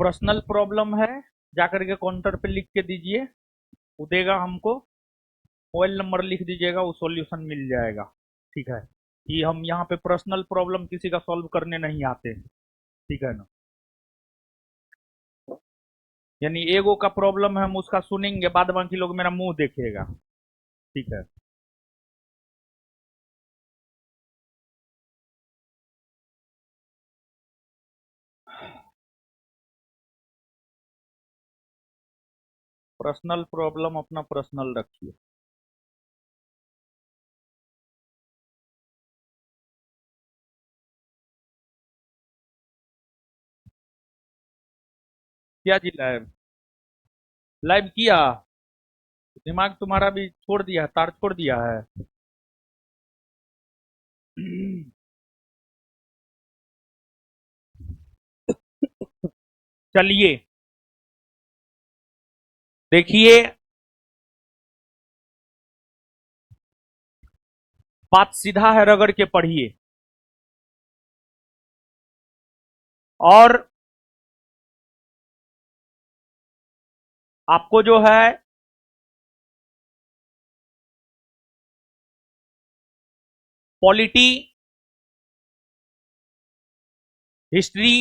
Personal problem है, जाकर के काउंटर पे लिख के दीजिए, वो देगा हमको। मोबाइल नंबर लिख दीजिएगा, वो सॉल्यूशन मिल जाएगा। ठीक है, कि हम यहाँ पे पर्सनल प्रॉब्लम किसी का सॉल्व करने नहीं आते। ठीक है ना, यानी एगो का प्रॉब्लम है, हम उसका सुनेंगे, बाद बाकी लोग मेरा मुंह देखेगा। ठीक है, पर्सनल प्रॉब्लम अपना पर्सनल रखिए। क्या जी लाइव लाइव किया? दिमाग तुम्हारा भी छोड़ दिया है, तार छोड़ दिया है। चलिए, देखिए, बात सीधा है, रगड़ के पढ़िए। और आपको जो है polity, history,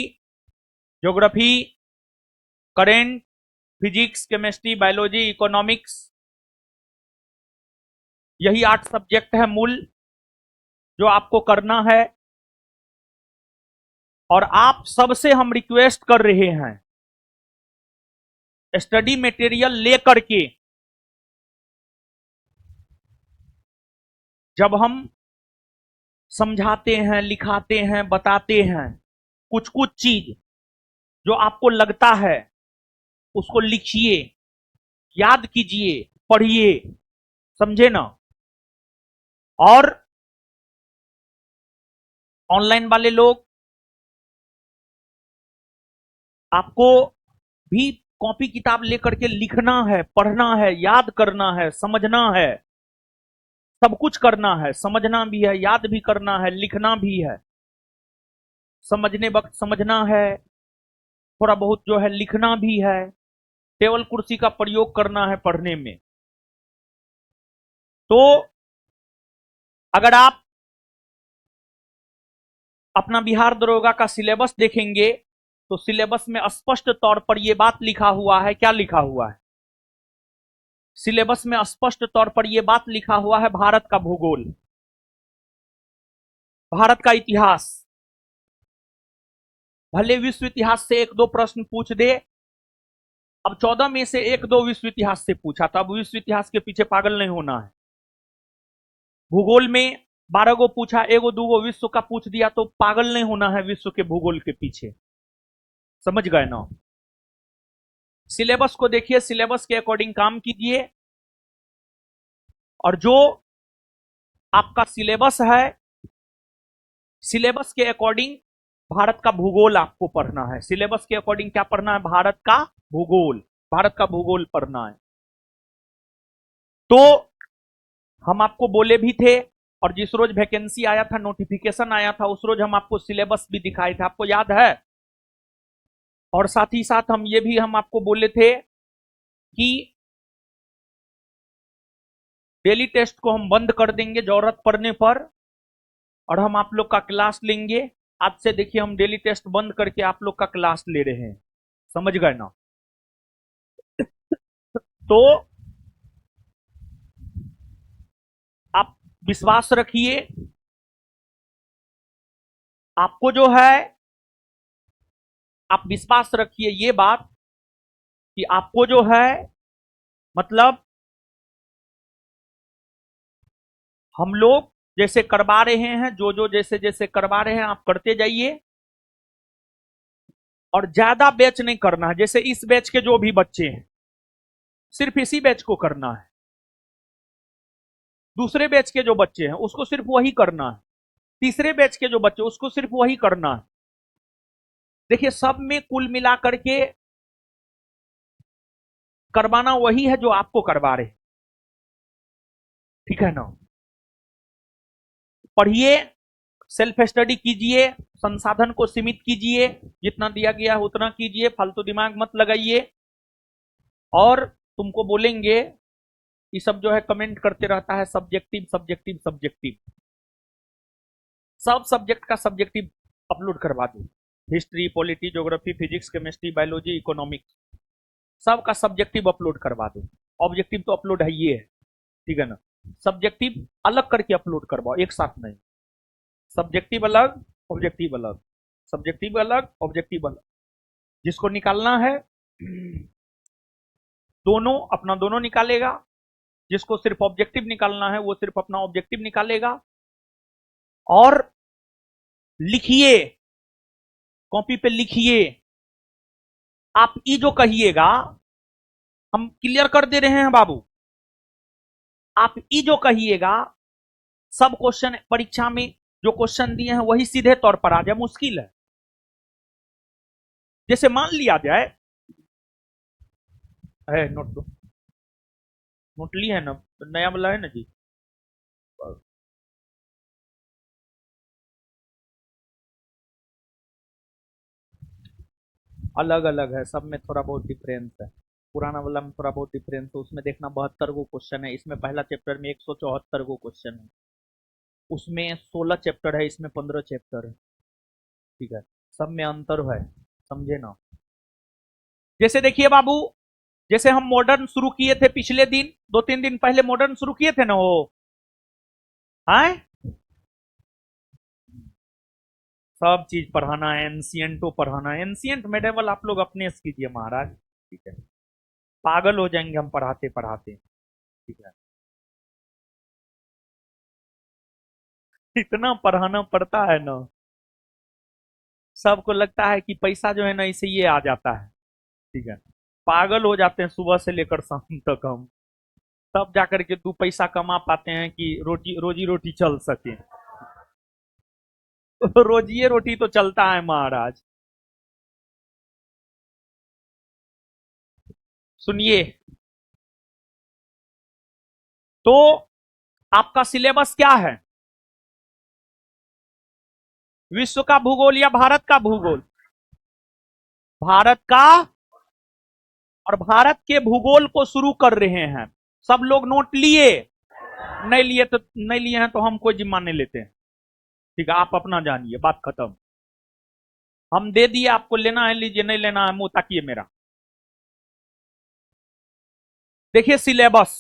geography, current, physics, chemistry, biology, economics, यही 8 सब्जेक्ट है मूल, जो आपको करना है। और आप सबसे हम रिक्वेस्ट कर रहे हैं, स्टडी मटेरियल लेकर के जब हम समझाते हैं, लिखाते हैं, बताते हैं, कुछ कुछ चीज जो आपको लगता है उसको लिखिए, याद कीजिए, पढ़िए, समझे ना। और ऑनलाइन वाले लोग, आपको भी कॉपी किताब लेकर के लिखना है, पढ़ना है, याद करना है, समझना है, सब कुछ करना है। समझना भी है, याद भी करना है, लिखना भी है। समझने वक्त समझना है, थोड़ा बहुत जो है लिखना भी है, टेबल कुर्सी का प्रयोग करना है पढ़ने में। तो अगर आप अपना बिहार दरोगा का सिलेबस देखेंगे तो सिलेबस में स्पष्ट तौर पर यह बात लिखा हुआ है। क्या लिखा हुआ है? सिलेबस में स्पष्ट तौर पर यह बात लिखा हुआ है, भारत का भूगोल, भारत का इतिहास। भले विश्व इतिहास से एक दो प्रश्न पूछ दे, अब 14 में से एक दो विश्व इतिहास से पूछा, तो अब विश्व इतिहास के पीछे पागल नहीं होना है। भूगोल में 12 गो पूछा, एगो दूगो विश्व का पूछ दिया, तो पागल नहीं होना है विश्व के भूगोल के पीछे। समझ गए ना? सिलेबस को देखिए, सिलेबस के अकॉर्डिंग काम कीजिए। और जो आपका सिलेबस है, सिलेबस के अकॉर्डिंग भारत का भूगोल आपको पढ़ना है। सिलेबस के अकॉर्डिंग क्या पढ़ना है? भारत का भूगोल, भारत का भूगोल पढ़ना है। तो हम आपको बोले भी थे, और जिस रोज वैकेंसी आया था, नोटिफिकेशन आया था, उस रोज हम आपको सिलेबस भी दिखाए थे, आपको याद है? और साथ ही साथ हम ये भी हम आपको बोले थे कि डेली टेस्ट को हम बंद कर देंगे जरूरत पड़ने पर, और हम आप लोग का क्लास लेंगे। आज से देखिए, हम डेली टेस्ट बंद करके आप लोग का क्लास ले रहे हैं। समझ गए ना? तो आप विश्वास रखिए, आपको जो है, आप विश्वास रखिए ये बात कि आपको जो है, मतलब हम लोग जैसे करवा रहे हैं, जो जो जैसे जैसे करवा रहे हैं, आप करते जाइए। और ज्यादा बैच नहीं करना है। जैसे इस बैच के जो भी बच्चे हैं, सिर्फ इसी बैच को करना है। दूसरे बैच के जो बच्चे हैं उसको सिर्फ वही करना है। तीसरे बैच के जो बच्चे, उसको सिर्फ वही करना है। देखिए, सब में कुल मिला करके करवाना वही है जो आपको करवा रहे हैं। ठीक है ना? पढ़िए, सेल्फ स्टडी कीजिए, संसाधन को सीमित कीजिए, जितना दिया गया है उतना कीजिए, फालतू दिमाग मत लगाइए। और तुमको बोलेंगे ये सब जो है कमेंट करते रहता है सब्जेक्टिव सब्जेक्टिव सब्जेक्टिव, सब सब्जेक्ट का सब्जेक्टिव अपलोड करवा दो। History, polity, geography, physics, chemistry, biology, economics, सब का सब्जेक्टिव अपलोड करवा दो। ऑब्जेक्टिव तो अपलोड है ये है, ठीक है ना। सब्जेक्टिव अलग करके अपलोड करवाओ, एक साथ नहीं। सब्जेक्टिव अलग, ऑब्जेक्टिव अलग, सब्जेक्टिव अलग, ऑब्जेक्टिव अलग। जिसको निकालना है दोनों अपना दोनों निकालेगा, जिसको सिर्फ ऑब्जेक्टिव निकालना है वो सिर्फ अपना ऑब्जेक्टिव निकालेगा। और लिखिए, कॉपी पे लिखिए। आप ये जो कहिएगा हम क्लियर कर दे रहे हैं बाबू, आप ये जो कहिएगा सब क्वेश्चन परीक्षा में जो क्वेश्चन दिए हैं वही सीधे तौर पर आ जाए, मुश्किल है। जैसे मान लिया जाए है नोट दो, नोट ली है ना, नया वाला है ना जी। अलग अलग है, सब में थोड़ा बहुत डिफरेंस है। पुराना वाला में थोड़ा बहुत डिफरेंस है, उसमें देखना 72 गो क्वेश्चन है, इसमें पहला चैप्टर में 174 गो क्वेश्चन है। उसमें 16 चैप्टर है, इसमें 15 चैप्टर है, ठीक है। सब में अंतर है, समझे ना। जैसे देखिए बाबू, जैसे हम मॉडर्न शुरू किए थे पिछले दिन, 2-3 दिन पहले मॉडर्न शुरू किए थे ना वो, है सब चीज पढ़ाना है, एंशियंटो पढ़ाना है। एंशियंट मेडिवल आप लोग अपने से कीजिए महाराज, ठीक है। पागल हो जाएंगे हम पढ़ाते पढ़ाते, ठीक है। इतना पढ़ाना पड़ता है ना, सबको लगता है कि पैसा जो है ना इसे ये आ जाता है, ठीक है। पागल हो जाते हैं सुबह से लेकर शाम तक हम, तब जाकर के 2 पैसा कमा पाते हैं कि रोजी रोटी चल सके। रोजिए रोटी तो चलता है महाराज। सुनिए, तो आपका सिलेबस क्या है? विश्व का भूगोल या भारत का भूगोल? भारत का। और भारत के भूगोल को शुरू कर रहे हैं। सब लोग नोट लिए? नहीं लिए तो नहीं लिए हैं तो हम कोई जिम्मा नहीं लेते हैं, ठीक है। आप अपना जानिए, बात खत्म। हम दे दिए, आपको लेना है लीजिए, नहीं लेना है मुंह ताकिए मेरा। देखिए सिलेबस,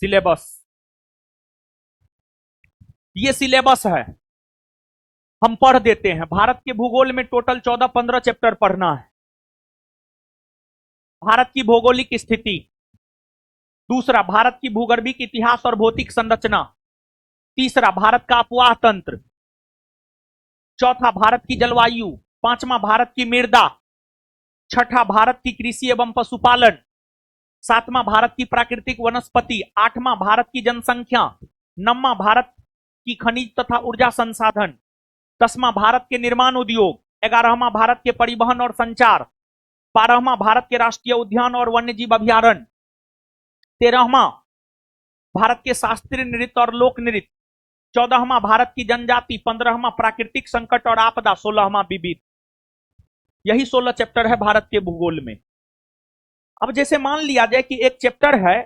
सिलेबस ये सिलेबस है, हम पढ़ देते हैं। भारत के भूगोल में टोटल 14-15 चैप्टर पढ़ना है। भारत की भौगोलिक स्थिति, दूसरा भारत की भूगर्भिक इतिहास और भौतिक संरचना, तीसरा भारत का अपवाह तंत्र, चौथा भारत की जलवायु, पांचवा भारत की मृदा, छठा भारत की कृषि एवं पशुपालन, सातवां भारत की प्राकृतिक वनस्पति, आठवां भारत की जनसंख्या, नौवां भारत की खनिज तथा ऊर्जा संसाधन, 10वां भारत के निर्माण उद्योग, 11वां भारत के परिवहन और संचार, 12वां भारत के राष्ट्रीय उद्यान और वन्यजीव अभ्यारण्य, 13वां भारत के शास्त्रीय नृत्य और लोक नृत्य, 14वां भारत की जनजाति, 15वां प्राकृतिक संकट और आपदा, 16वां विविध। यही 16 चैप्टर है भारत के भूगोल में। अब जैसे मान लिया जाए कि एक चैप्टर है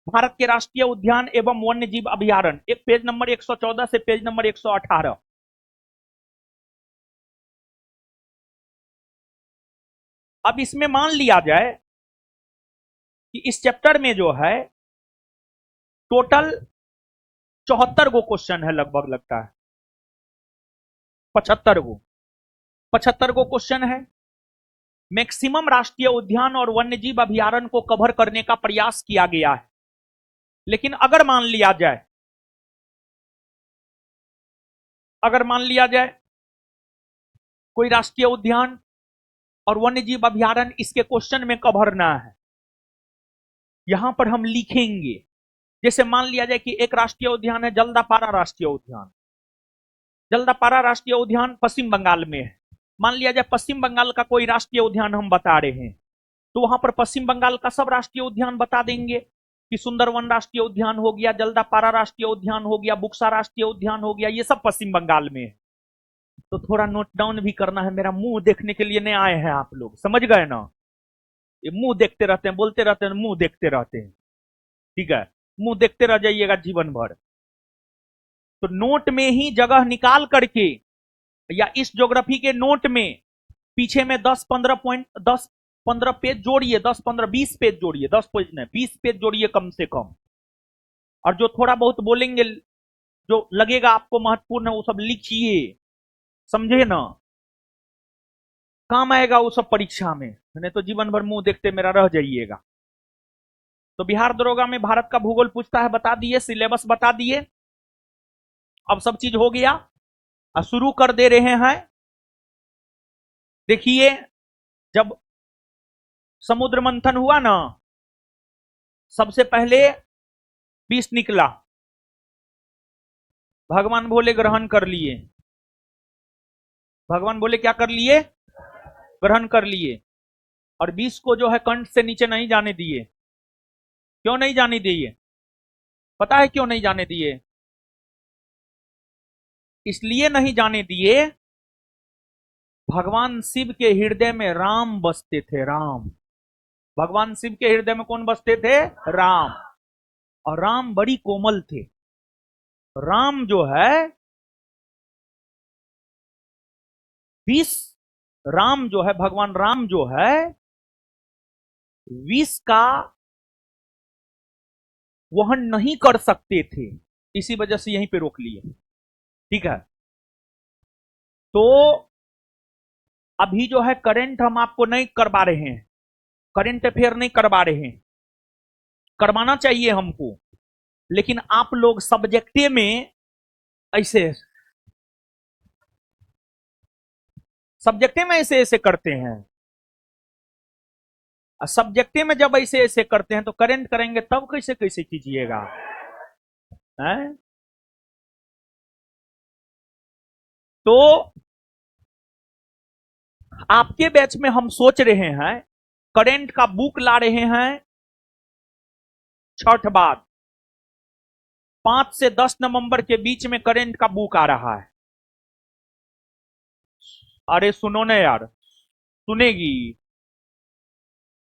भारत के राष्ट्रीय उद्यान एवं वन्यजीव अभ्यारण्य, एक पेज नंबर 114 से पेज नंबर 118। अब इसमें मान लिया जाए कि इस चैप्टर में जो है टोटल 74 गो क्वेश्चन है, लगभग लगता है 75 गो क्वेश्चन है। मैक्सिमम राष्ट्रीय उद्यान और वन्यजीव अभ्यारण्य को कवर करने का प्रयास किया गया है। लेकिन अगर मान लिया जाए, कोई राष्ट्रीय उद्यान और वन्यजीव अभ्यारण्य इसके क्वेश्चन में कवर ना है, यहां पर हम लिखेंगे। जैसे मान लिया जाए कि एक राष्ट्रीय उद्यान है जल्दापारा राष्ट्रीय उद्यान, जल्दापारा राष्ट्रीय उद्यान पश्चिम बंगाल में है। मान लिया जाए पश्चिम बंगाल का कोई राष्ट्रीय उद्यान हम बता रहे हैं, तो वहां पर पश्चिम बंगाल का सब राष्ट्रीय उद्यान बता देंगे। कि सुंदरवन राष्ट्रीय उद्यान हो गया, जल्दापारा राष्ट्रीय उद्यान हो गया, बुक्सा राष्ट्रीय उद्यान हो गया, ये सब पश्चिम बंगाल में है। तो थोड़ा नोट डाउन भी करना है, मेरा मुंह देखने के लिए नहीं आए हैं आप लोग, समझ गए ना? ये मुंह देखते रहते हैं, बोलते रहते हैं, मुंह देखते रहते हैं, ठीक है? मुंह देखते रह जाइएगा जीवन भर। तो नोट में ही जगह निकाल करके, या इस ज्योग्राफी के नोट में पीछे में 10-15 पेज जोड़िए, 10-15-20 पेज जोड़िए, 10 पेज नहीं 20 पेज जोड़िए कम से कम। और जो थोड़ा बहुत बोलेंगे, जो लगेगा आपको महत्वपूर्ण है, वो सब लिखिए, समझे ना? काम आएगा वो सब परीक्षा में, नहीं तो जीवन भर मुंह देखते मेरा रह जाइएगा। तो बिहार दरोगा में भारत का भूगोल पूछता है, बता दिए, सिलेबस बता दिए, अब सब चीज हो गया। अब शुरू कर दे रहे हैं। देखिए, जब समुद्र मंथन हुआ ना, सबसे पहले विष निकला, भगवान बोले ग्रहण कर लिए, भगवान बोले क्या कर लिए? ग्रहण कर लिए। और विष को जो है कंठ से नीचे नहीं जाने दिए। क्यों नहीं जाने दिए? पता है क्यों नहीं जाने दिए? इसलिए नहीं जाने दिए, भगवान शिव के हृदय में राम बसते थे, राम। भगवान शिव के हृदय में कौन बसते थे? राम। और राम बड़ी कोमल थे। राम जो है विष, राम जो है, भगवान राम जो है विष का वहन नहीं कर सकते थे, इसी वजह से यहीं पे रोक लिए, ठीक है? तो अभी जो है करंट हम आपको नहीं करवा रहे हैं, करंट अफेयर नहीं करवा रहे हैं, करवाना चाहिए हमको, लेकिन आप लोग सब्जेक्टिव में ऐसे, सब्जेक्टिव में ऐसे ऐसे करते हैं। सब्जेक्टिव में जब ऐसे ऐसे करते हैं तो करंट करेंगे तब कैसे कैसे कीजिएगा? हैं? तो आपके बैच में हम सोच रहे हैं, करंट का बुक ला रहे हैं छठ बाद, 5 से 10 नवंबर के बीच में करंट का बुक आ रहा है। अरे सुनो ना यार, सुनेगी?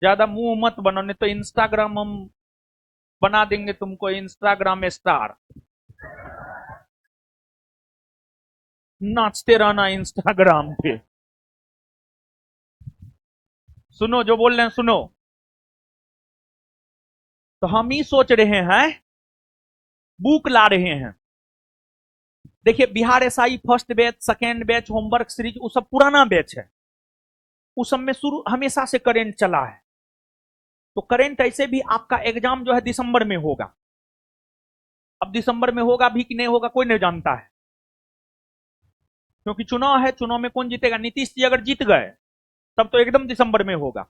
ज्यादा मुंह मत बनाने, तो इंस्टाग्राम हम बना देंगे तुमको, इंस्टाग्राम स्टार, नाचते रहना इंस्टाग्राम पे। सुनो जो बोल रहे हैं, सुनो। तो हम ही सोच रहे हैं, बुक ला रहे हैं। देखिए, Bihar SI first batch, second batch, homework series, वो सब पुराना बैच है, उस सब में शुरू हमेशा से करंट चला है। तो करंट ऐसे भी आपका एग्जाम जो है दिसंबर में होगा। अब दिसंबर में होगा भी कि नहीं होगा कोई नहीं जानता है, क्योंकि चुनाव है, चुनाव में कौन जीतेगा? नीतीश जी अगर जीत गए तब तो एकदम दिसंबर में होगा।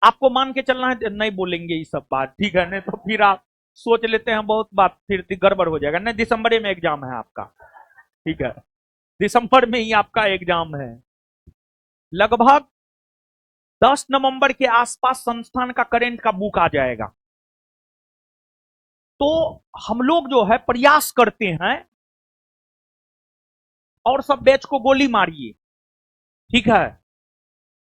आपको मान के चलना है, नहीं बोलेंगे ये सब बात, ठीक है? नहीं तो फिर आप सोच लेते हैं बहुत बात, फिर गड़बड़ हो जाएगा। नहीं, दिसंबर में एग्जाम है आपका, ठीक है? दिसंबर में ही आपका एग्जाम है। लगभग 10 नवंबर के आसपास संस्थान का करंट का बुक आ जाएगा। तो हम लोग जो है प्रयास करते हैं, और सब बैच को गोली मारिए, ठीक है?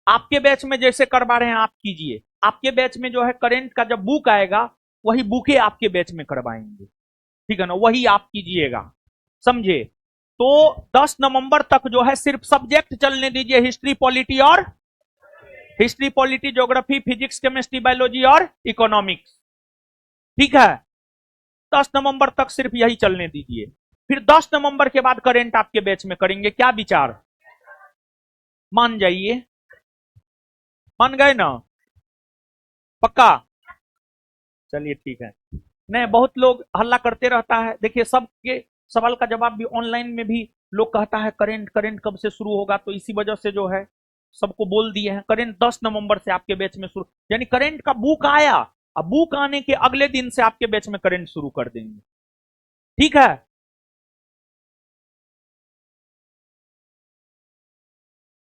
आपके बैच में जैसे करवा रहे हैं आप कीजिए, आपके बैच में जो है करंट का जब बुक आएगा, वही बुके आपके बैच में करवाएंगे, ठीक है ना? वही आप कीजिएगा, समझे? तो 10 नवंबर तक जो है सिर्फ सब्जेक्ट चलने दीजिए, हिस्ट्री पॉलिटी और history polity, geography, physics, chemistry, biology और इकोनॉमिक्स, ठीक है? 10 नवंबर तक सिर्फ यही चलने दीजिए। फिर 10 नवंबर के बाद करंट आपके बैच में करेंगे, क्या विचार? मान जाइए, मान गए ना? पक्का? चलिए ठीक है। नहीं, बहुत लोग हल्ला करते रहता है, देखिए सबके सवाल का जवाब भी ऑनलाइन में भी लोग कहता है करंट करंट कब से शुरू होगा, तो इसी वजह से जो है सबको बोल दिए हैं करंट 10 नवंबर से आपके बैच में शुरू, यानी करंट का बुक आया, अब बुक आने के अगले दिन से आपके बैच में करंट शुरू कर देंगे, ठीक है?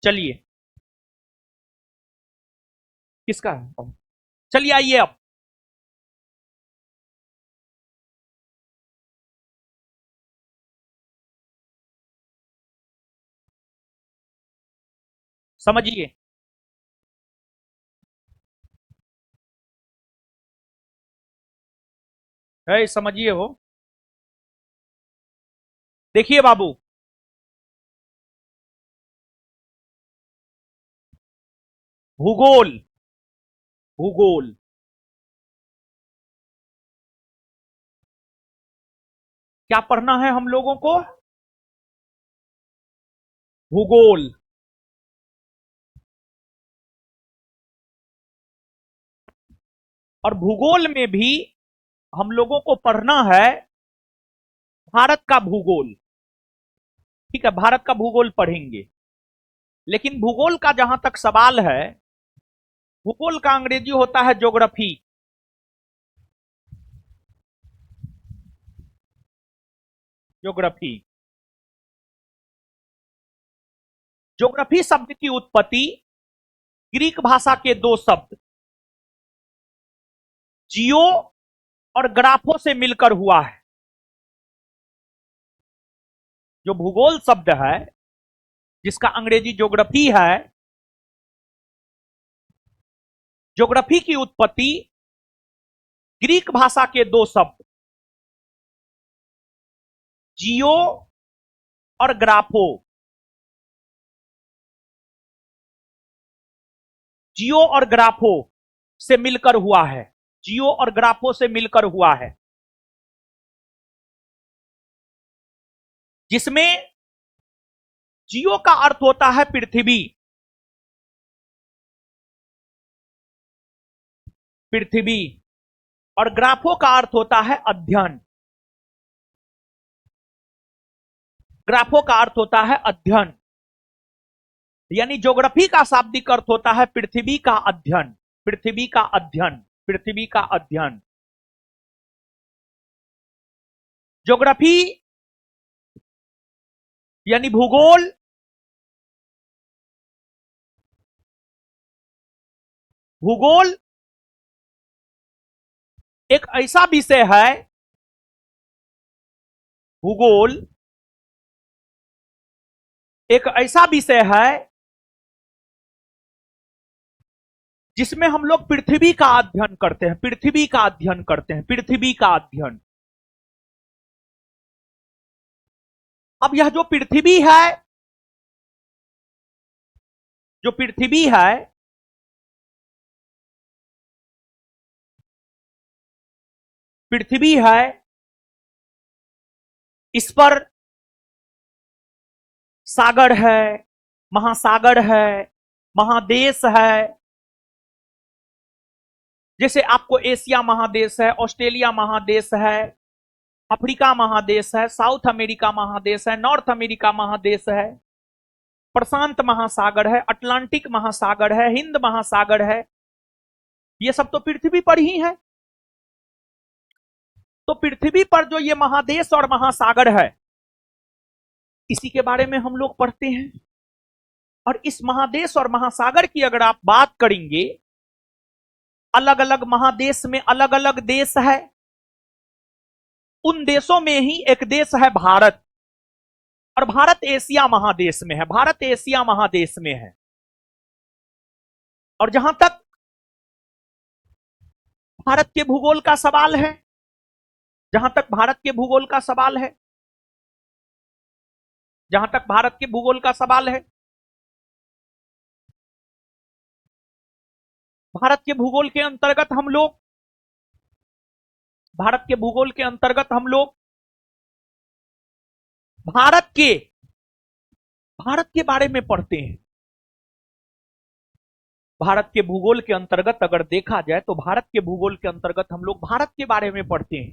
चलिए, किसका है? चलिए आइए अब समझिए। है, समझिए हो। देखिए बाबू, भूगोल, भूगोल क्या पढ़ना है हम लोगों को? भूगोल। और भूगोल में भी हम लोगों को पढ़ना है भारत का भूगोल। ठीक है, भारत का भूगोल पढ़ेंगे। लेकिन भूगोल का जहां तक सवाल है, भूगोल का अंग्रेजी होता है ज्योग्राफी। ज्योग्राफी। ज्योग्राफी शब्द की उत्पत्ति ग्रीक भाषा के दो शब्द जियो और ग्राफो से मिलकर हुआ है। जो भूगोल शब्द है, जिसका अंग्रेजी ज्योग्राफी है, ज्योग्राफी की उत्पत्ति ग्रीक भाषा के दो शब्द जियो और ग्राफो, जियो और ग्राफो से मिलकर हुआ है। जियो और ग्राफो से मिलकर हुआ है, जिसमें जियो का अर्थ होता है पृथ्वी, पृथ्वी, और ग्राफो का अर्थ होता है अध्ययन। ग्राफो का अर्थ होता है अध्ययन। यानी ज्योग्राफी का शाब्दिक अर्थ होता है पृथ्वी का अध्ययन, पृथ्वी का अध्ययन, पृथ्वी का अध्ययन। ज्योग्राफी यानी भूगोल भूगोल एक ऐसा विषय है, भूगोल एक ऐसा विषय है जिसमें हम लोग पृथ्वी का अध्ययन करते हैं, पृथ्वी का अध्ययन करते हैं, पृथ्वी का अध्ययन। अब यह जो पृथ्वी है, जो पृथ्वी है, पृथ्वी है, इस पर सागर है, महासागर है, महादेश है। जैसे आपको एशिया महादेश है, ऑस्ट्रेलिया महादेश है, अफ्रीका महादेश है, साउथ अमेरिका महादेश है, नॉर्थ अमेरिका महादेश है, प्रशांत महासागर है, अटलांटिक महासागर है, हिंद महासागर है। ये सब तो पृथ्वी पर ही है। तो पृथ्वी पर जो ये महादेश और महासागर है, इसी के बारे में हम लोग पढ़ते हैं। और इस महादेश और महासागर की अगर आप बात करेंगे, अलग अलग महादेश में अलग अलग देश है। उन देशों में ही एक देश है भारत, और भारत एशिया महादेश में है, भारत एशिया महादेश में है। और जहां तक भारत के भूगोल का सवाल है, जहां तक भारत के भूगोल का सवाल है, जहां तक भारत के भूगोल का सवाल है, भारत के भूगोल के अंतर्गत हम लोग, भारत के भूगोल के अंतर्गत हम लोग भारत के भारत के बारे में पढ़ते हैं। भारत के भूगोल के अंतर्गत अगर देखा जाए तो भारत के भूगोल के अंतर्गत हम लोग भारत के बारे में पढ़ते हैं।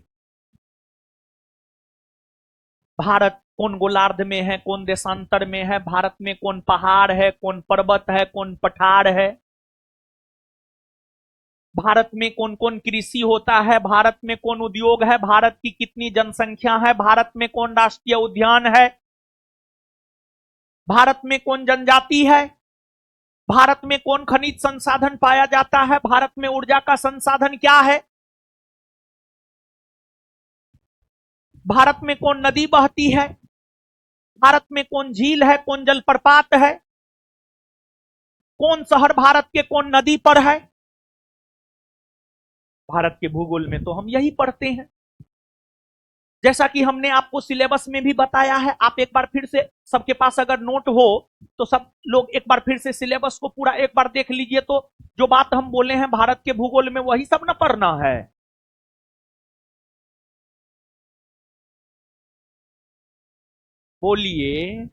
भारत कौन गोलार्ध में है, कौन देशांतर में है, भारत में कौन पहाड़ है, कौन पर्वत है, कौन पठार है, भारत में कौन कौन कृषि होता है, भारत में कौन उद्योग है, भारत की कितनी जनसंख्या है, भारत में कौन राष्ट्रीय उद्यान है, भारत में कौन जनजाति है, भारत में कौन खनिज संसाधन पाया जाता है, भारत में ऊर्जा का संसाधन क्या है, भारत में कौन नदी बहती है, भारत में कौन झील है, कौन जलप्रपात है, कौन शहर भारत के कौन नदी पर है? भारत के भूगोल में तो हम यही पढ़ते हैं, जैसा कि हमने आपको सिलेबस में भी बताया है। आप एक बार फिर से, सबके पास अगर नोट हो तो सब लोग एक बार फिर से सिलेबस को पूरा एक बार देख लीजिए, तो जो बात हम बोले हैं भारत के भूगोल में वही सब ना पढ़ना है। बोलिए,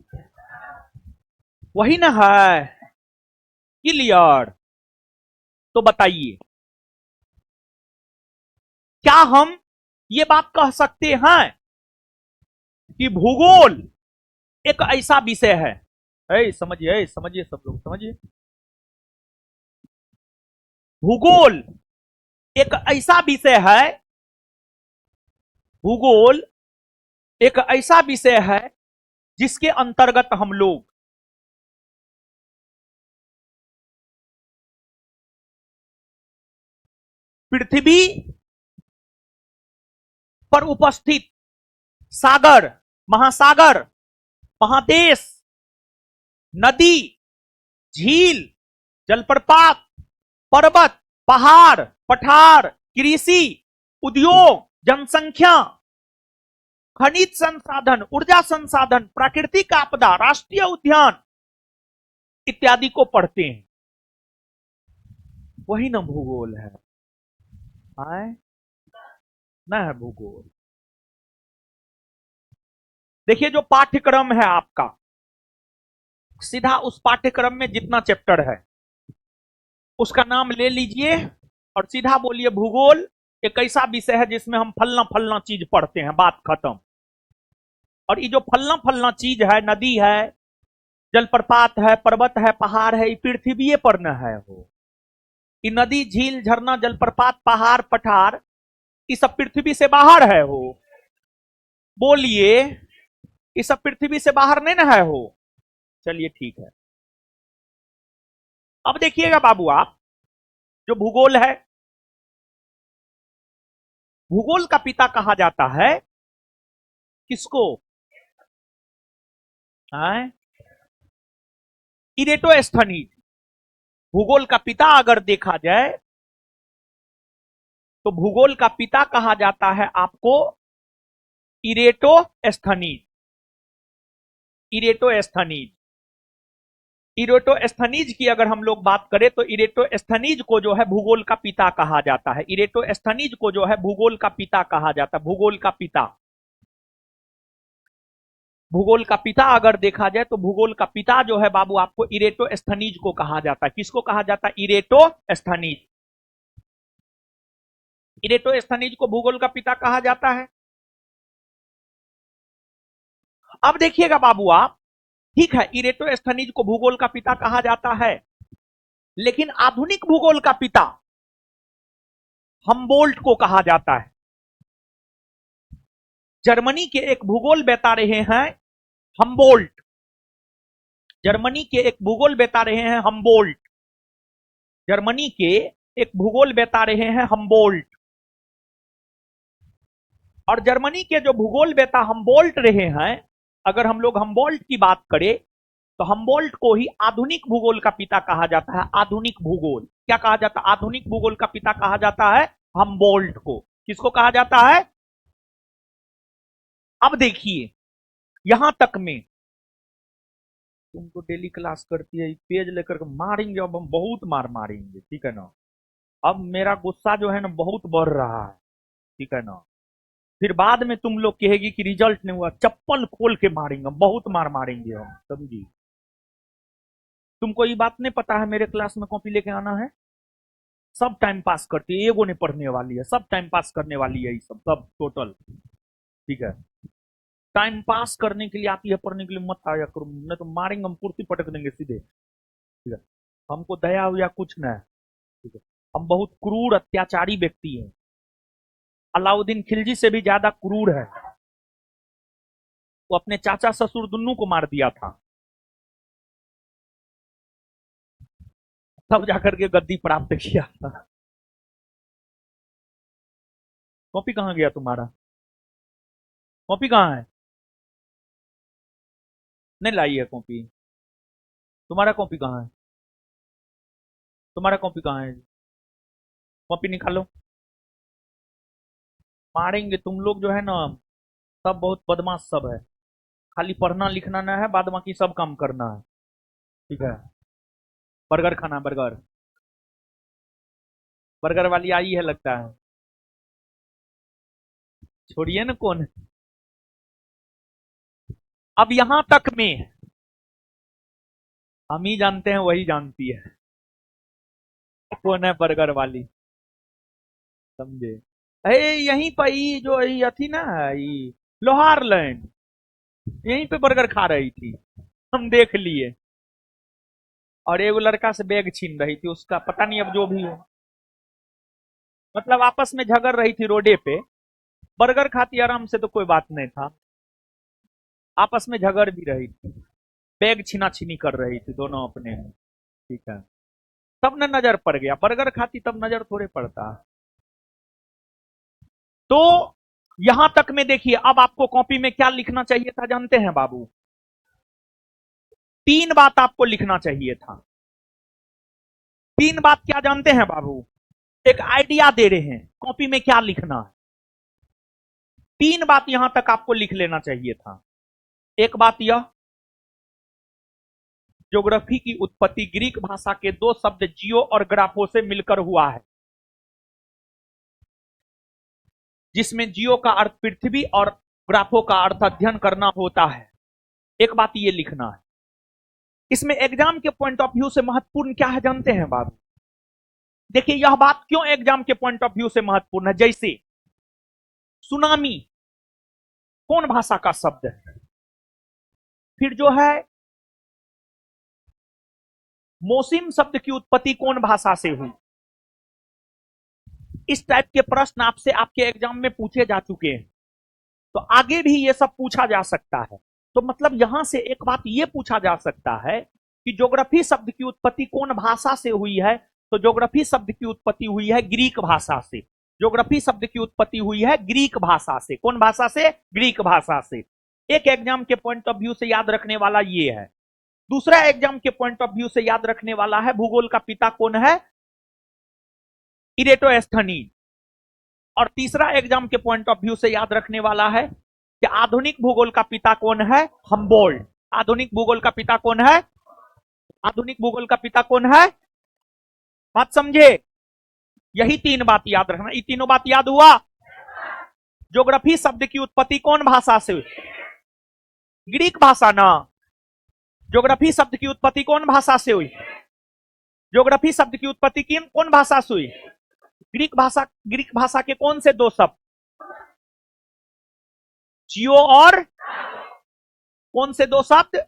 वही ना है। क्लियर? तो बताइए, क्या हम ये बात कह सकते हैं कि भूगोल एक ऐसा विषय है, समझिए समझिए, सब लोग समझिए, भूगोल एक ऐसा विषय है, भूगोल एक ऐसा विषय है जिसके अंतर्गत हम लोग पृथ्वी पर उपस्थित सागर, महासागर, महादेश, नदी, झील, जलप्रपात, पर्वत, पहाड़, पठार, कृषि, उद्योग, जनसंख्या, खनिज संसाधन, ऊर्जा संसाधन, प्राकृतिक आपदा, राष्ट्रीय उद्यान इत्यादि को पढ़ते हैं। वही ना भूगोल है, आए ना है भूगोल। देखिए, जो पाठ्यक्रम है आपका, सीधा उस पाठ्यक्रम में जितना चैप्टर है उसका नाम ले लीजिए और सीधा बोलिए भूगोल एक ऐसा विषय है जिसमें हम फलना फलना चीज पढ़ते हैं, बात खत्म। और ये जो फलना फलना चीज है, नदी है, जलप्रपात है, पर्वत है, पहाड़ है, ये पृथ्वी पर न है हो। ये नदी, झील, झरना, जलप्रपात, पहाड़, पठार, ये सब पृथ्वी से बाहर है हो। बोलिए, ये सब पृथ्वी से बाहर नहीं ना है हो। चलिए ठीक है। अब देखिएगा बाबू, आप जो भूगोल है, भूगोल का पिता कहा जाता है किसको? इरेटोस्थनीज। भूगोल का पिता अगर देखा जाए तो भूगोल का पिता कहा जाता है आपको इरेटोस्थनीज। इरेटोस्थनीज, इरेटोस्थनीज की अगर हम लोग बात करें तो इरेटोस्थनीज को जो है भूगोल का पिता कहा जाता है। इरेटोस्थनीज को जो है भूगोल का पिता कहा जाता है, भूगोल का पिता। भूगोल का पिता अगर देखा जाए तो भूगोल का पिता जो है बाबू आपको इरेटोस्थनीज को कहा जाता है। किसको कहा जाता है? इरेटोस्थनीज। इरेटोस्थनीज को भूगोल का पिता कहा जाता है। अब देखिएगा बाबू आप, ठीक है, इरेटोस्थनीज को भूगोल का पिता कहा जाता है, लेकिन आधुनिक भूगोल का पिता हमबोल्ट को कहा जाता है। जर्मनी के एक भूगोल बता रहे हैं हमबोल्ट। जर्मनी के एक भूगोल बता रहे हैं हमबोल्ट। जर्मनी के एक भूगोल बता रहे हैं हमबोल्ट। और जर्मनी के जो भूगोल बेता हमबोल्ट रहे हैं, अगर हम लोग हमबोल्ट की बात करें तो हमबोल्ट को ही आधुनिक भूगोल का पिता कहा जाता है। आधुनिक भूगोल क्या कहा जाता है? आधुनिक भूगोल का पिता कहा जाता है हमबोल्ट को। किसको कहा जाता है? अब देखिए, यहां तक में तुमको डेली क्लास करती है, पेज लेकर मारेंगे, अब हम बहुत मार मारेंगे, ठीक है ना। अब मेरा गुस्सा जो है ना बहुत बढ़ रहा है, ठीक है ना। फिर बाद में तुम लोग कहेगी कि रिजल्ट नहीं हुआ, चप्पल खोल के मारेंगे, बहुत मार मारेंगे हम, समझी। तुमको ये बात नहीं पता है मेरे क्लास में कॉपी लेके आना है? सब टाइम पास करती है, एगो नहीं पढ़ने वाली है, सब टाइम पास करने वाली है, ये सब सब टोटल, ठीक है। टाइम पास करने के लिए आती है, पढ़ने के लिए मत आया करो, नहीं तो मारेंगे हम, कुर्सी पटक देंगे सीधे, ठीक है। हमको दया हुआ कुछ नहीं, ठीक है। हम बहुत क्रूर अत्याचारी व्यक्ति हैं। अलाउद्दीन खिलजी से भी ज्यादा क्रूर है। वो अपने चाचा ससुर दोनों को मार दिया था, तब जाकर के गद्दी प्राप्त किया था। कॉपी कहाँ गया तुम्हारा? कॉपी कहाँ है? नहीं लाई है कॉपी? तुम्हारा कॉपी कहाँ है? तुम्हारा कॉपी कहाँ है? कॉपी निकालो। मारेंगे तुम लोग जो है ना, सब बहुत बदमाश सब है। खाली पढ़ना लिखना ना है, बाद बाकी सब काम करना है। ठीक है। बर्गर खाना, बर्गर। बर्गर वाली आई है लगता है। छोड़िए ना, कौन है? अब यहां तक में हम ही जानते हैं, वही जानती है कौन है बर्गर वाली। समझे? यहीं पर ही जो ये थी ना, ये लोहार लैंड, यहीं पे बर्गर खा रही थी, हम देख लिए। और एगो लड़का से बैग छीन रही थी उसका, पता नहीं अब जो भी हो। मतलब आपस में झगड़ रही थी रोडे पे। बर्गर खाती आराम से तो कोई बात नहीं था, आपस में झगड़ भी रही थी। बैग छीना छीनी कर रही थी दोनों अपने में। ठीक है। तब न नजर पड़ गया, बर्गर खाती तब नजर थोड़े पड़ता। तो यहां तक में देखिए, अब आपको कॉपी में क्या लिखना चाहिए था जानते हैं बाबू? 3 बात आपको लिखना चाहिए था। 3 बात क्या जानते हैं बाबू? एक आइडिया दे रहे हैं कॉपी में क्या लिखना है। 3 बात यहां तक आपको लिख लेना चाहिए था। एक बात यह, ज्योग्राफी की उत्पत्ति ग्रीक भाषा के 2 शब्द जियो और ग्राफो से मिलकर हुआ है, जिसमें जियो का अर्थ पृथ्वी और ग्राफो का अर्थ अध्ययन करना होता है। एक बात ये लिखना है। इसमें एग्जाम के पॉइंट ऑफ व्यू से महत्वपूर्ण क्या है जानते हैं बाबू? देखिए यह बात क्यों एग्जाम के पॉइंट ऑफ व्यू से महत्वपूर्ण है। जैसे सुनामी कौन भाषा का शब्द है? फिर जो है मौसिम शब्द की उत्पत्ति कौन भाषा से हुई? इस टाइप के प्रश्न आपसे आपके एग्जाम में पूछे जा चुके हैं। तो आगे भी ये सब पूछा जा सकता है। तो मतलब यहां से एक बात ये पूछा जा सकता है कि ज्योग्राफी शब्द की उत्पत्ति कौन भाषा से हुई है? तो ज्योग्राफी शब्द की उत्पत्ति हुई है ग्रीक भाषा से। ज्योग्राफी शब्द की उत्पत्ति हुई है ग्रीक भाषा से। कौन भाषा से? ग्रीक भाषा से। एक एग्जाम के पॉइंट ऑफ व्यू से याद रखने वाला ये है। दूसरा एग्जाम के पॉइंट ऑफ व्यू से याद रखने वाला है भूगोल का पिता कौन है? इरेटोस्थनीज। और तीसरा एग्जाम के पॉइंट ऑफ व्यू से याद रखने वाला है कि आधुनिक भूगोल का पिता कौन है? हम्बोल्ट। आधुनिक भूगोल का पिता कौन है? आधुनिक भूगोल का पिता कौन है? बात समझे? यही 3 बात याद रखना। ये तीनों बात याद हुआ? ज्योग्राफी शब्द की उत्पत्ति कौन भाषा से? ग्रीक भाषा ना। ज्योग्राफी शब्द की उत्पत्ति कौन भाषा से हुई? ज्योग्राफी शब्द की उत्पत्ति कौन भाषा से हुई? ग्रीक भाषा। ग्रीक भाषा के कौन से 2 शब्द? जियो और कौन से 2 शब्द?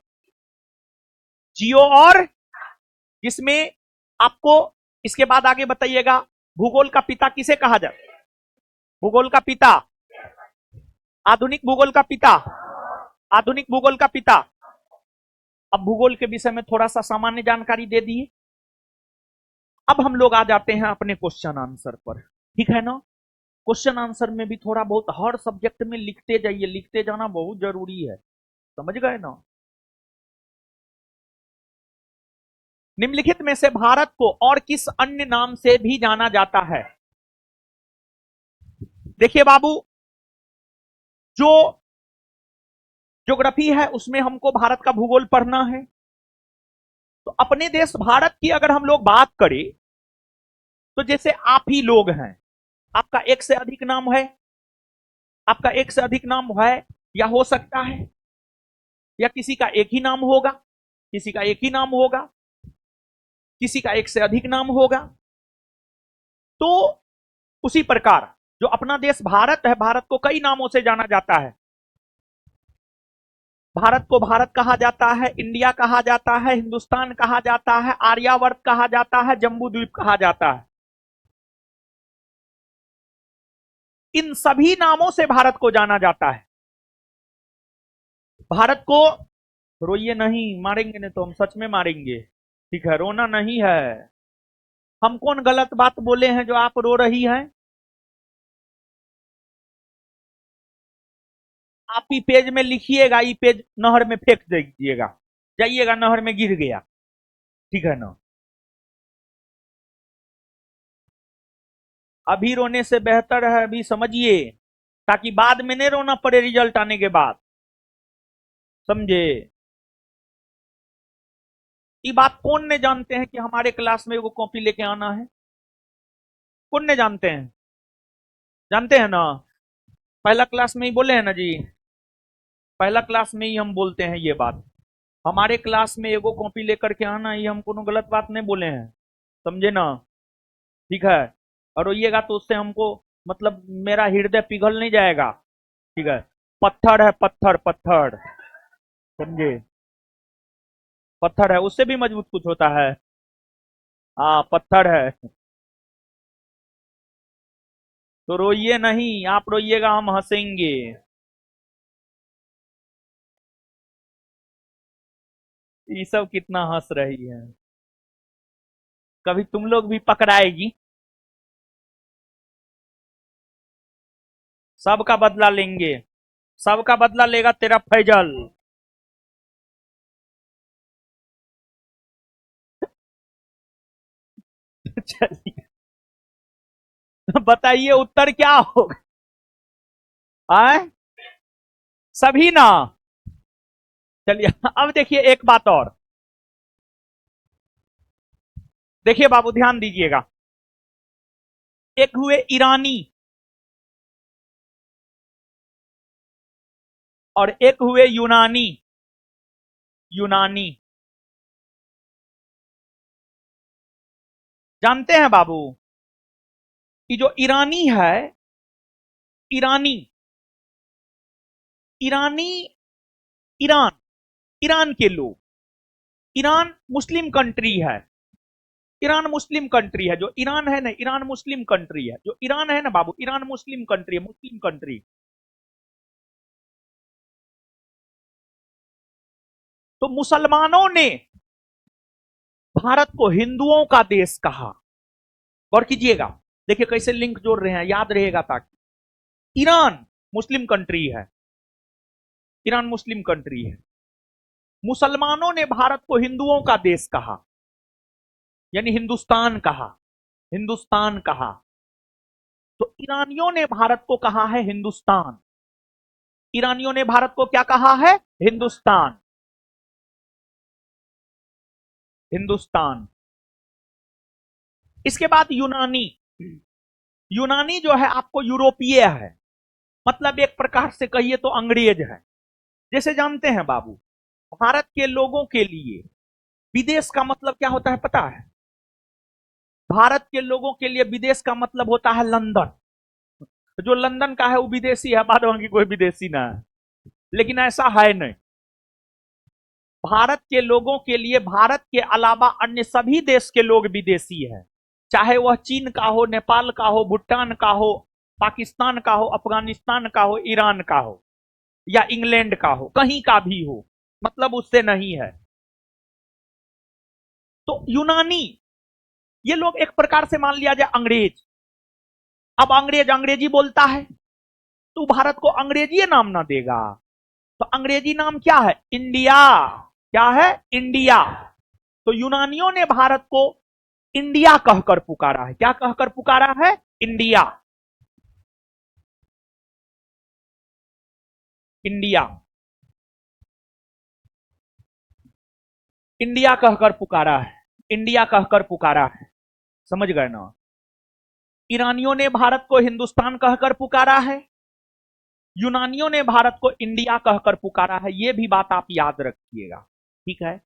जियो और, जिसमें आपको इसके बाद आगे बताइएगा भूगोल का पिता किसे कहा जाए? भूगोल का पिता, आधुनिक भूगोल का पिता, आधुनिक भूगोल का पिता। अब भूगोल के विषय में थोड़ा सा सामान्य जानकारी दे दी। अब हम लोग आ जाते हैं अपने क्वेश्चन आंसर पर। ठीक है ना? क्वेश्चन आंसर में भी थोड़ा बहुत हर सब्जेक्ट में लिखते जाइए, लिखते जाना बहुत जरूरी है। समझ गए ना? निम्नलिखित में से भारत को और किस अन्य नाम से भी जाना जाता है? देखिए बाबू, जो ज्योग्राफी है उसमें हमको भारत का भूगोल पढ़ना है। तो अपने देश भारत की अगर हम लोग बात करें, तो जैसे आप ही लोग हैं, आपका एक से अधिक नाम है, आपका एक से अधिक नाम है या हो सकता है, या किसी का एक ही नाम होगा, किसी का एक ही नाम होगा, किसी का एक से अधिक नाम होगा। तो उसी प्रकार जो अपना देश भारत है, भारत को कई नामों से जाना जाता है। भारत को भारत कहा जाता है, इंडिया कहा जाता है, हिंदुस्तान कहा जाता है, आर्यावर्त कहा जाता है, जम्बू द्वीप कहा जाता है। इन सभी नामों से भारत को जाना जाता है। भारत को, रोइए नहीं, मारेंगे नहीं तो हम सच में मारेंगे। ठीक है, रोना नहीं है। हम कौन गलत बात बोले हैं जो आप रो रही हैं? आप ही पेज में लिखिएगा, ये पेज नहर में फेंक दीजिएगा, जाइएगा नहर में गिर गया। ठीक है ना? अभी रोने से बेहतर है अभी समझिए, ताकि बाद में नहीं रोना पड़े रिजल्ट आने के बाद, समझे। ये बात कौन ने जानते हैं कि हमारे क्लास में वो कॉपी लेके आना है? कौन ने जानते हैं? जानते हैं ना? पहला क्लास में ही बोले हैं ना जी, पहला क्लास में ही हम बोलते हैं ये बात। हमारे क्लास में एगो कॉपी लेकर के आना, ये हम कोनो गलत बात नहीं बोले हैं, समझे ना? ठीक है। और रोइएगा तो उससे हमको मतलब मेरा हृदय पिघल नहीं जाएगा, ठीक है। पत्थर है, पत्थर पत्थर, समझे। पत्थर है, उससे भी मजबूत कुछ होता है। हाँ पत्थर है। तो रोइए नहीं, आप रोइएगा हम हंसेंगे। ये सब कितना हंस रही है, कभी तुम लोग भी पकड़ाएगी। सबका बदला लेंगे, सबका बदला लेगा तेरा फैजल। चलिए बताइए उत्तर क्या होगा? आए सभी ना। चलिए अब देखिए एक बात और, देखिए बाबू ध्यान दीजिएगा। एक हुए ईरानी और एक हुए यूनानी। यूनानी जानते हैं बाबू, कि जो ईरानी है, ईरानी, ईरानी, ईरान, ईरान के लोग, ईरान मुस्लिम कंट्री है। ईरान मुस्लिम कंट्री है, जो ईरान है ना, ईरान मुस्लिम कंट्री है। जो ईरान है ना बाबू, ईरान मुस्लिम कंट्री है, मुस्लिम कंट्री। तो मुसलमानों ने भारत को हिंदुओं का देश कहा। गौर कीजिएगा, देखिए कैसे लिंक जोड़ रहे हैं, याद रहेगा ताकि। ईरान मुस्लिम कंट्री है, ईरान मुस्लिम कंट्री है। मुसलमानों ने भारत को हिंदुओं का देश कहा, यानी हिंदुस्तान कहा, हिंदुस्तान कहा। तो ईरानियों ने भारत को कहा है हिंदुस्तान। ईरानियों ने भारत को क्या कहा है? हिंदुस्तान, हिंदुस्तान। इसके बाद यूनानी। यूनानी जो है आपको यूरोपीय है, मतलब एक प्रकार से कहिए तो अंग्रेज है। जैसे जानते हैं बाबू, भारत के लोगों के लिए विदेश का मतलब क्या होता है पता है? भारत के लोगों के लिए विदेश का मतलब होता है लंदन। जो लंदन का है वो विदेशी है, बाद की कोई विदेशी ना है। लेकिन ऐसा है नहीं। भारत के लोगों के लिए भारत के अलावा अन्य सभी देश के लोग विदेशी है, चाहे वह चीन का हो, नेपाल का हो, भूटान का हो, पाकिस्तान का हो, अफगानिस्तान का हो, ईरान का हो, या इंग्लैंड का हो, कहीं का भी हो, मतलब उससे नहीं है। तो यूनानी, ये लोग एक प्रकार से मान लिया जाए अंग्रेज। अब अंग्रेज अंग्रेजी बोलता है, तो भारत को अंग्रेजी नाम ना देगा। तो अंग्रेजी नाम क्या है? इंडिया। क्या है? इंडिया। तो यूनानियों ने भारत को इंडिया कहकर पुकारा है। क्या कहकर पुकारा है? इंडिया, इंडिया, इंडिया कहकर पुकारा है, इंडिया कहकर पुकारा है। समझ गए ना? ईरानियों ने भारत को हिंदुस्तान कहकर पुकारा है, यूनानियों ने भारत को इंडिया कहकर पुकारा है। यह भी बात आप याद रखिएगा, ठीक है।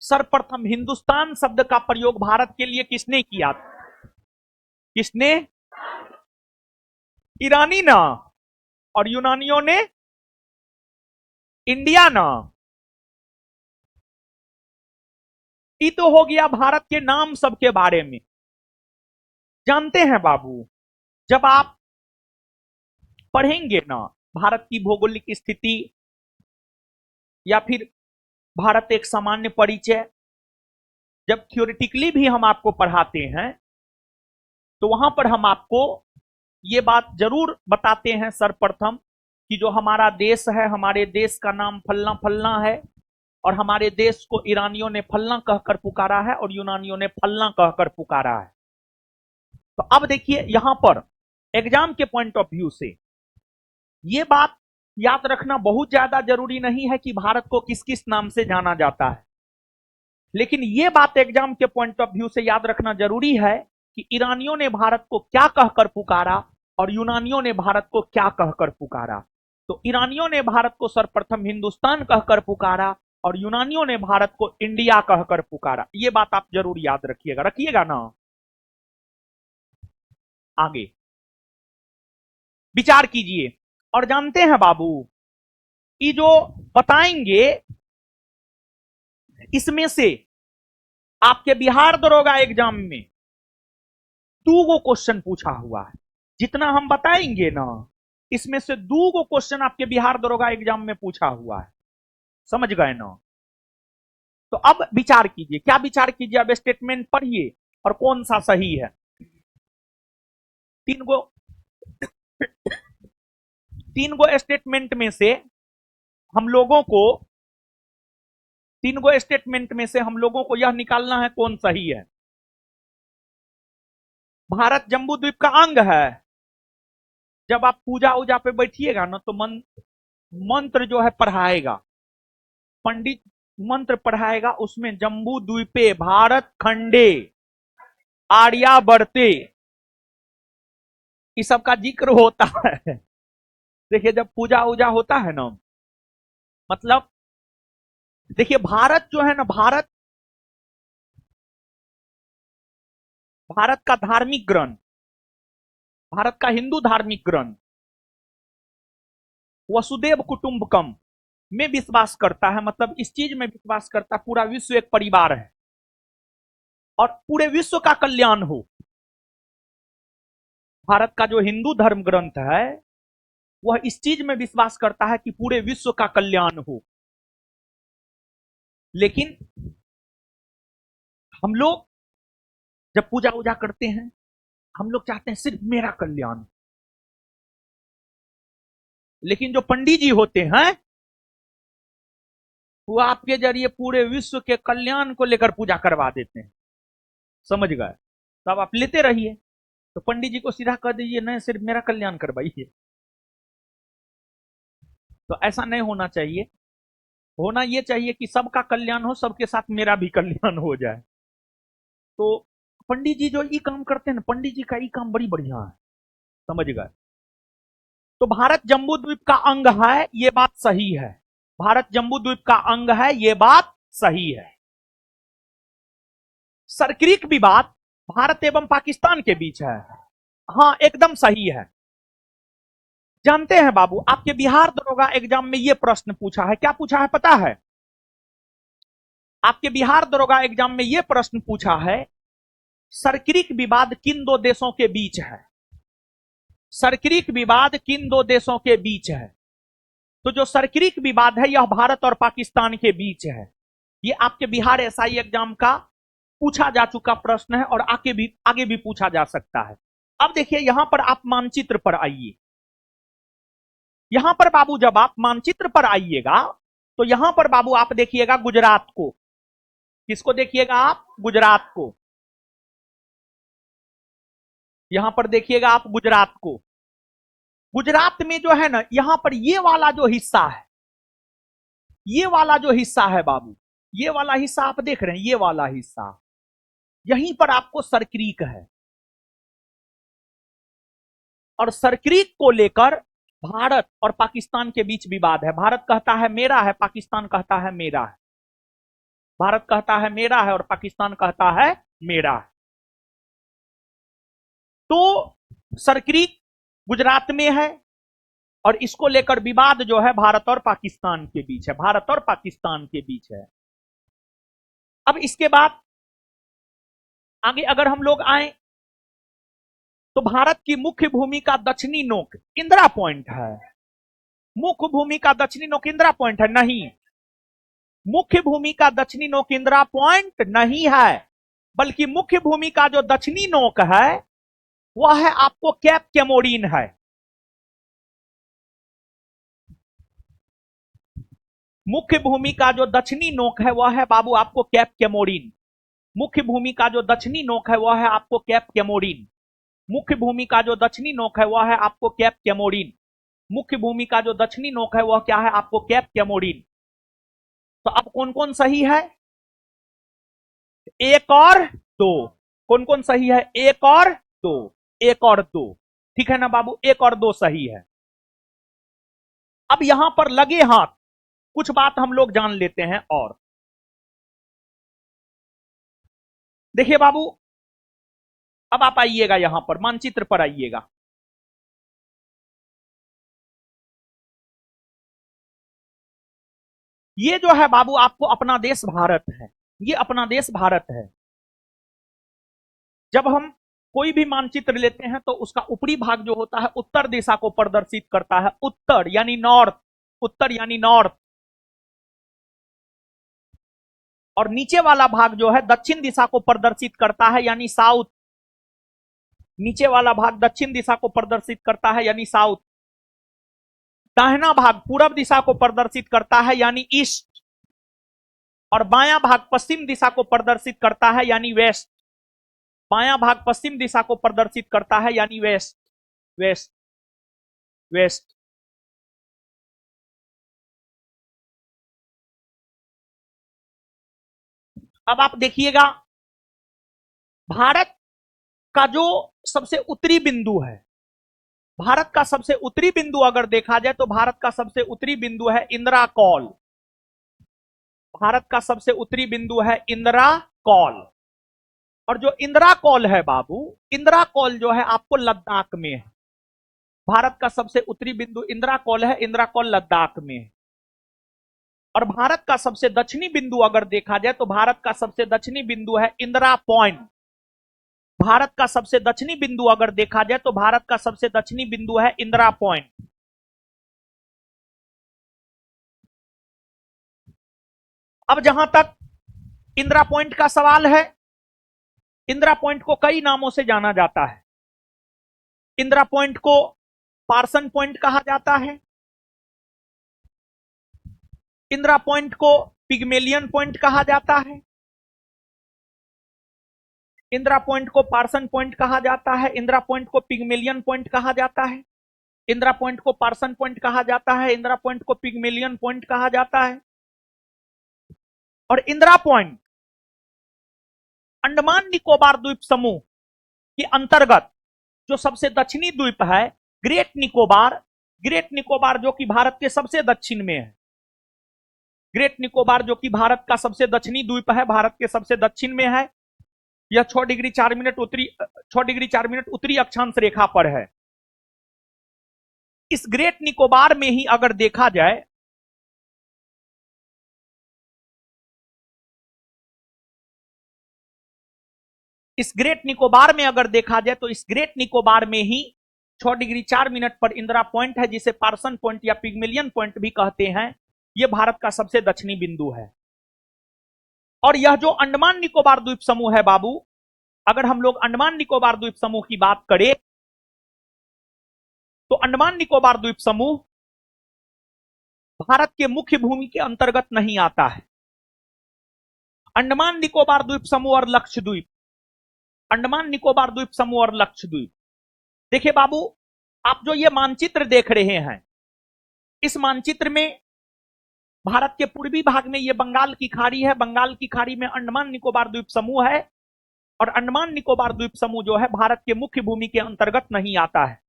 सर्वप्रथम हिंदुस्तान शब्द का प्रयोग भारत के लिए किसने किया? किसने? ईरानी ना। और यूनानियों ने इंडिया ना। ये तो हो गया भारत के नाम सब के बारे में। जानते हैं बाबू, जब आप पढ़ेंगे ना भारत की भौगोलिक स्थिति, या फिर भारत एक सामान्य परिचय, जब थ्योरेटिकली भी हम आपको पढ़ाते हैं, तो वहां पर हम आपको ये बात जरूर बताते हैं सर्वप्रथम, कि जो हमारा देश है, हमारे देश का नाम फलना फलना है, और हमारे देश को ईरानियों ने फलना कहकर पुकारा है और यूनानियों ने फलना कहकर पुकारा है। तो अब देखिए यहां पर एग्जाम के पॉइंट ऑफ व्यू से यह बात याद रखना बहुत ज्यादा जरूरी नहीं है कि भारत को किस किस नाम से जाना जाता है, लेकिन यह बात एग्जाम के पॉइंट ऑफ व्यू से याद रखना जरूरी है कि ईरानियों ने भारत को क्या कहकर पुकारा और यूनानियों ने भारत को क्या कहकर पुकारा। तो ईरानियों ने भारत को सर्वप्रथम हिंदुस्तान कहकर पुकारा और यूनानियों ने भारत को इंडिया कहकर पुकारा। यह बात आप जरूर याद रखिएगा, रखिएगा ना। आगे विचार कीजिए और जानते हैं बाबू, ये जो बताएंगे इसमें से आपके बिहार दरोगा एग्जाम में 2 गो क्वेश्चन पूछा हुआ है। जितना हम बताएंगे ना, इसमें से 2 गो क्वेश्चन आपके बिहार दरोगा एग्जाम में पूछा हुआ है। समझ गए ना? तो अब विचार कीजिए, क्या विचार कीजिए, अब स्टेटमेंट पढ़िए और कौन सा सही है। 3 गो स्टेटमेंट में से हम लोगों को 3 गो स्टेटमेंट में से हम लोगों को यह निकालना है कौन सही है। भारत जम्बू द्वीप का अंग है। जब आप पूजा उजा पे बैठिएगा ना तो मंत्र जो है पढ़ाएगा, पंडित मंत्र पढ़ाएगा, उसमें जम्बू द्वीपे भारत खंडे आर्यावर्ते इस सब का जिक्र होता है। देखिए जब पूजा उजा होता है ना, मतलब देखिए भारत जो है ना, भारत का धार्मिक ग्रंथ, भारत का हिंदू धार्मिक ग्रंथ वसुदेव कुटुंबकम में विश्वास करता है। मतलब इस चीज में विश्वास करता है पूरा विश्व एक परिवार है और पूरे विश्व का कल्याण हो। भारत का जो हिंदू धर्म ग्रंथ है वह इस चीज में विश्वास करता है कि पूरे विश्व का कल्याण हो। लेकिन हम लोग जब पूजा उजा करते हैं, हम लोग चाहते हैं सिर्फ मेरा कल्याण। लेकिन जो पंडित जी होते हैं वो आपके जरिए पूरे विश्व के कल्याण को लेकर पूजा करवा देते हैं। समझ गए? तो अब आप लेते रहिए। तो पंडित जी को सीधा कह दीजिए नहीं, सिर्फ मेरा कल्याण करवाइए। तो ऐसा नहीं होना चाहिए। होना यह चाहिए कि सबका कल्याण हो, सबके साथ मेरा भी कल्याण हो जाए। तो पंडित जी जो ये काम करते हैं ना, पंडित जी का ये काम बड़ी बढ़िया है। समझ गए? तो भारत जम्बू द्वीप का अंग है, ये बात सही है। भारत जम्बू द्वीप का अंग है, ये बात सही है। सरक्रीक विवाद भारत एवं पाकिस्तान के बीच है, हाँ एकदम सही है। जानते हैं बाबू, आपके बिहार दरोगा एग्जाम में यह प्रश्न पूछा है। क्या पूछा है पता है? आपके बिहार दरोगा एग्जाम में यह प्रश्न पूछा है, सरक्रीक विवाद किन 2 देशों के बीच है? सरक्रीक विवाद किन 2 देशों के बीच है? तो जो सरक्रीक विवाद है यह भारत और पाकिस्तान के बीच है। यह आपके बिहार एसआई एग्जाम का पूछा जा चुका प्रश्न है और आगे भी पूछा जा सकता है। अब देखिए यहां पर आप मानचित्र पर आइए। यहां पर बाबू जब आप मानचित्र पर आइएगा तो यहां पर बाबू आप देखिएगा गुजरात को। किसको देखिएगा आप? गुजरात को। यहां पर देखिएगा आप गुजरात को। गुजरात में जो है ना, यहां पर ये वाला जो हिस्सा है, ये वाला जो हिस्सा है बाबू, ये वाला हिस्सा आप देख रहे हैं, ये वाला हिस्सा, यहीं पर आपको सरक्रीक है। और सरक्रीक को लेकर भारत और पाकिस्तान के बीच विवाद है। भारत कहता है मेरा है, पाकिस्तान कहता है मेरा है। भारत कहता है मेरा है और पाकिस्तान कहता है मेरा है। तो सरक्रीक गुजरात में है और इसको लेकर विवाद जो है भारत और पाकिस्तान के बीच है, भारत और पाकिस्तान के बीच है। अब इसके बाद आगे अगर हम लोग आए तो भारत की मुख्य भूमि का दक्षिणी नोक इंदिरा पॉइंट है। मुख्य भूमि का दक्षिणी नोक इंदिरा पॉइंट है? नहीं, मुख्य भूमि का दक्षिणी नोक इंदिरा पॉइंट नहीं है, बल्कि मुख्य भूमि का जो दक्षिणी नोक है वह है आपको कैप कैमोरीन है। मुख्य भूमि का जो दक्षिणी नोक है वह है बाबू आपको कैप कैमोरीन। मुख्य भूमि का जो दक्षिणी नोक है वह है आपको कैप कैमोरीन। मुख्य भूमि का जो दक्षिणी नोक है वह है आपको कैप कैमोरीन। मुख्य भूमि का जो दक्षिणी नोक है वह क्या है आपको कैप कैमोरीन। तो अब कौन कौन सही है? एक और दो। कौन कौन सही है? एक और दो। एक और दो, ठीक है ना बाबू, एक और दो सही है। अब यहां पर लगे हाथ कुछ बात हम लोग जान लेते हैं। और देखिए बाबू, अब आप आइएगा यहां पर मानचित्र पर आइएगा। ये जो है बाबू आपको अपना देश भारत है। ये अपना देश भारत है। जब हम कोई भी मानचित्र लेते हैं तो उसका ऊपरी भाग जो होता है उत्तर दिशा को प्रदर्शित करता है। उत्तर यानी नॉर्थ, उत्तर यानी नॉर्थ। और नीचे वाला भाग जो है दक्षिण दिशा को प्रदर्शित करता है यानी साउथ। नीचे वाला भाग दक्षिण दिशा को प्रदर्शित करता है यानी साउथ। दाहिना भाग पूरब दिशा को प्रदर्शित करता है यानी ईस्ट। और बायां भाग पश्चिम दिशा को प्रदर्शित करता है यानी वेस्ट। बायां भाग पश्चिम दिशा को प्रदर्शित करता है यानी वेस्ट। Waste, waste. अब आप देखिएगा, भारत का जो सबसे उत्तरी बिंदु है, भारत का सबसे उत्तरी बिंदु अगर देखा जाए तो भारत का सबसे उत्तरी बिंदु है इंदिरा कौल। भारत का सबसे उत्तरी बिंदु है इंदिरा कौल। और जो इंदिरा कौल है बाबू, इंदिरा कौल जो है आपको लद्दाख में है। भारत का सबसे उत्तरी बिंदु इंदिरा कौल है। इंदिरा कौल लद्दाख में है। और भारत का सबसे दक्षिणी बिंदु अगर देखा जाए तो भारत का सबसे दक्षिणी बिंदु है इंदिरा पॉइंट। भारत का सबसे दक्षिणी बिंदु अगर देखा जाए तो भारत का सबसे दक्षिणी बिंदु है इंदिरा पॉइंट। अब जहां तक इंदिरा पॉइंट का सवाल है, इंदिरा पॉइंट को कई नामों से जाना जाता है। इंदिरा पॉइंट को पार्सन पॉइंट कहा जाता है। इंदिरा पॉइंट को पिग्मेलियन पॉइंट कहा जाता है। इंदिरा पॉइंट को पार्सन पॉइंट कहा जाता है। इंदिरा पॉइंट को पिग्मेलियन पॉइंट कहा जाता है। इंदिरा पॉइंट को पार्सन पॉइंट कहा जाता है। इंदिरा पॉइंट को पिग्मेलियन पॉइंट कहा जाता है। और इंदिरा पॉइंट अंडमान निकोबार द्वीप समूह के अंतर्गत जो सबसे दक्षिणी द्वीप है ग्रेट निकोबार, ग्रेट निकोबार जो कि भारत के सबसे दक्षिण में है। ग्रेट निकोबार जो कि भारत का सबसे दक्षिणी द्वीप है, भारत के सबसे दक्षिण में है। यह 6 डिग्री 4 मिनट उत्तरी 6 डिग्री 4 मिनट उत्तरी अक्षांश रेखा पर है। इस ग्रेट निकोबार में ही अगर देखा जाए इस ग्रेट निकोबार में अगर देखा जाए तो इस ग्रेट निकोबार में ही 6 डिग्री 4 मिनट पर इंदिरा पॉइंट है, जिसे पार्सन पॉइंट या पिग्मेलियन पॉइंट भी कहते हैं। यह भारत का सबसे दक्षिणी बिंदु है। और यह जो अंडमान निकोबार द्वीप समूह है बाबू, अगर हम लोग अंडमान निकोबार द्वीप समूह की बात करें तो अंडमान निकोबार द्वीप समूह भारत के मुख्य भूमि के अंतर्गत नहीं आता है। अंडमान निकोबार द्वीप समूह और लक्षद्वीप, अंडमान निकोबार द्वीप समूह और लक्षद्वीप। देखिए बाबू, आप जो ये मानचित्र देख रहे हैं, इस मानचित्र में भारत के पूर्वी भाग में ये बंगाल की खाड़ी है। बंगाल की खाड़ी में अंडमान निकोबार द्वीप समूह है। और अंडमान निकोबार द्वीप समूह जो है भारत के मुख्य भूमि के अंतर्गत नहीं आता है।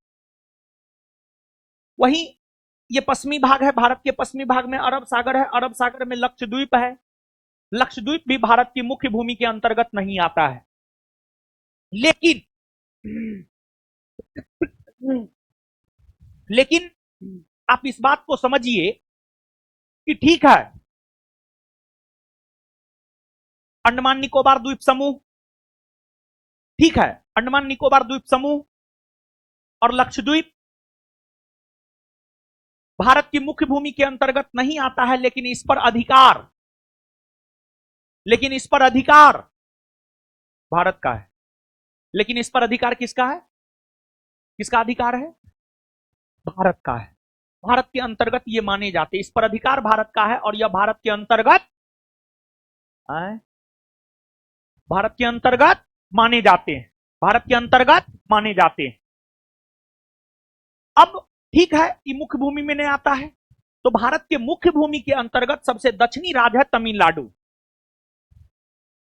वहीं ये पश्चिमी भाग है, भारत के पश्चिमी भाग में अरब सागर है। अरब सागर में लक्षद्वीप है। लक्षद्वीप भी भारत की मुख्य भूमि के अंतर्गत नहीं आता है। लेकिन लेकिन आप इस बात को समझिए कि ठीक है, अंडमान निकोबार द्वीप समूह, ठीक है, अंडमान निकोबार द्वीप समूह और लक्षद्वीप भारत की मुख्य भूमि के अंतर्गत नहीं आता है। लेकिन इस पर अधिकार भारत का है। लेकिन इस पर अधिकार किसका है? किसका अधिकार है? भारत का है। भारत के अंतर्गत ये माने जाते हैं, इस पर अधिकार भारत का है और यह भारत के अंतर्गत भारत के अंतर्गत माने जाते हैं, भारत के अंतर्गत माने जाते हैं। अब ठीक है, ये मुख्य भूमि में नहीं आता है, तो भारत के मुख्य भूमि के अंतर्गत सबसे दक्षिणी राज्य है तमिलनाडु।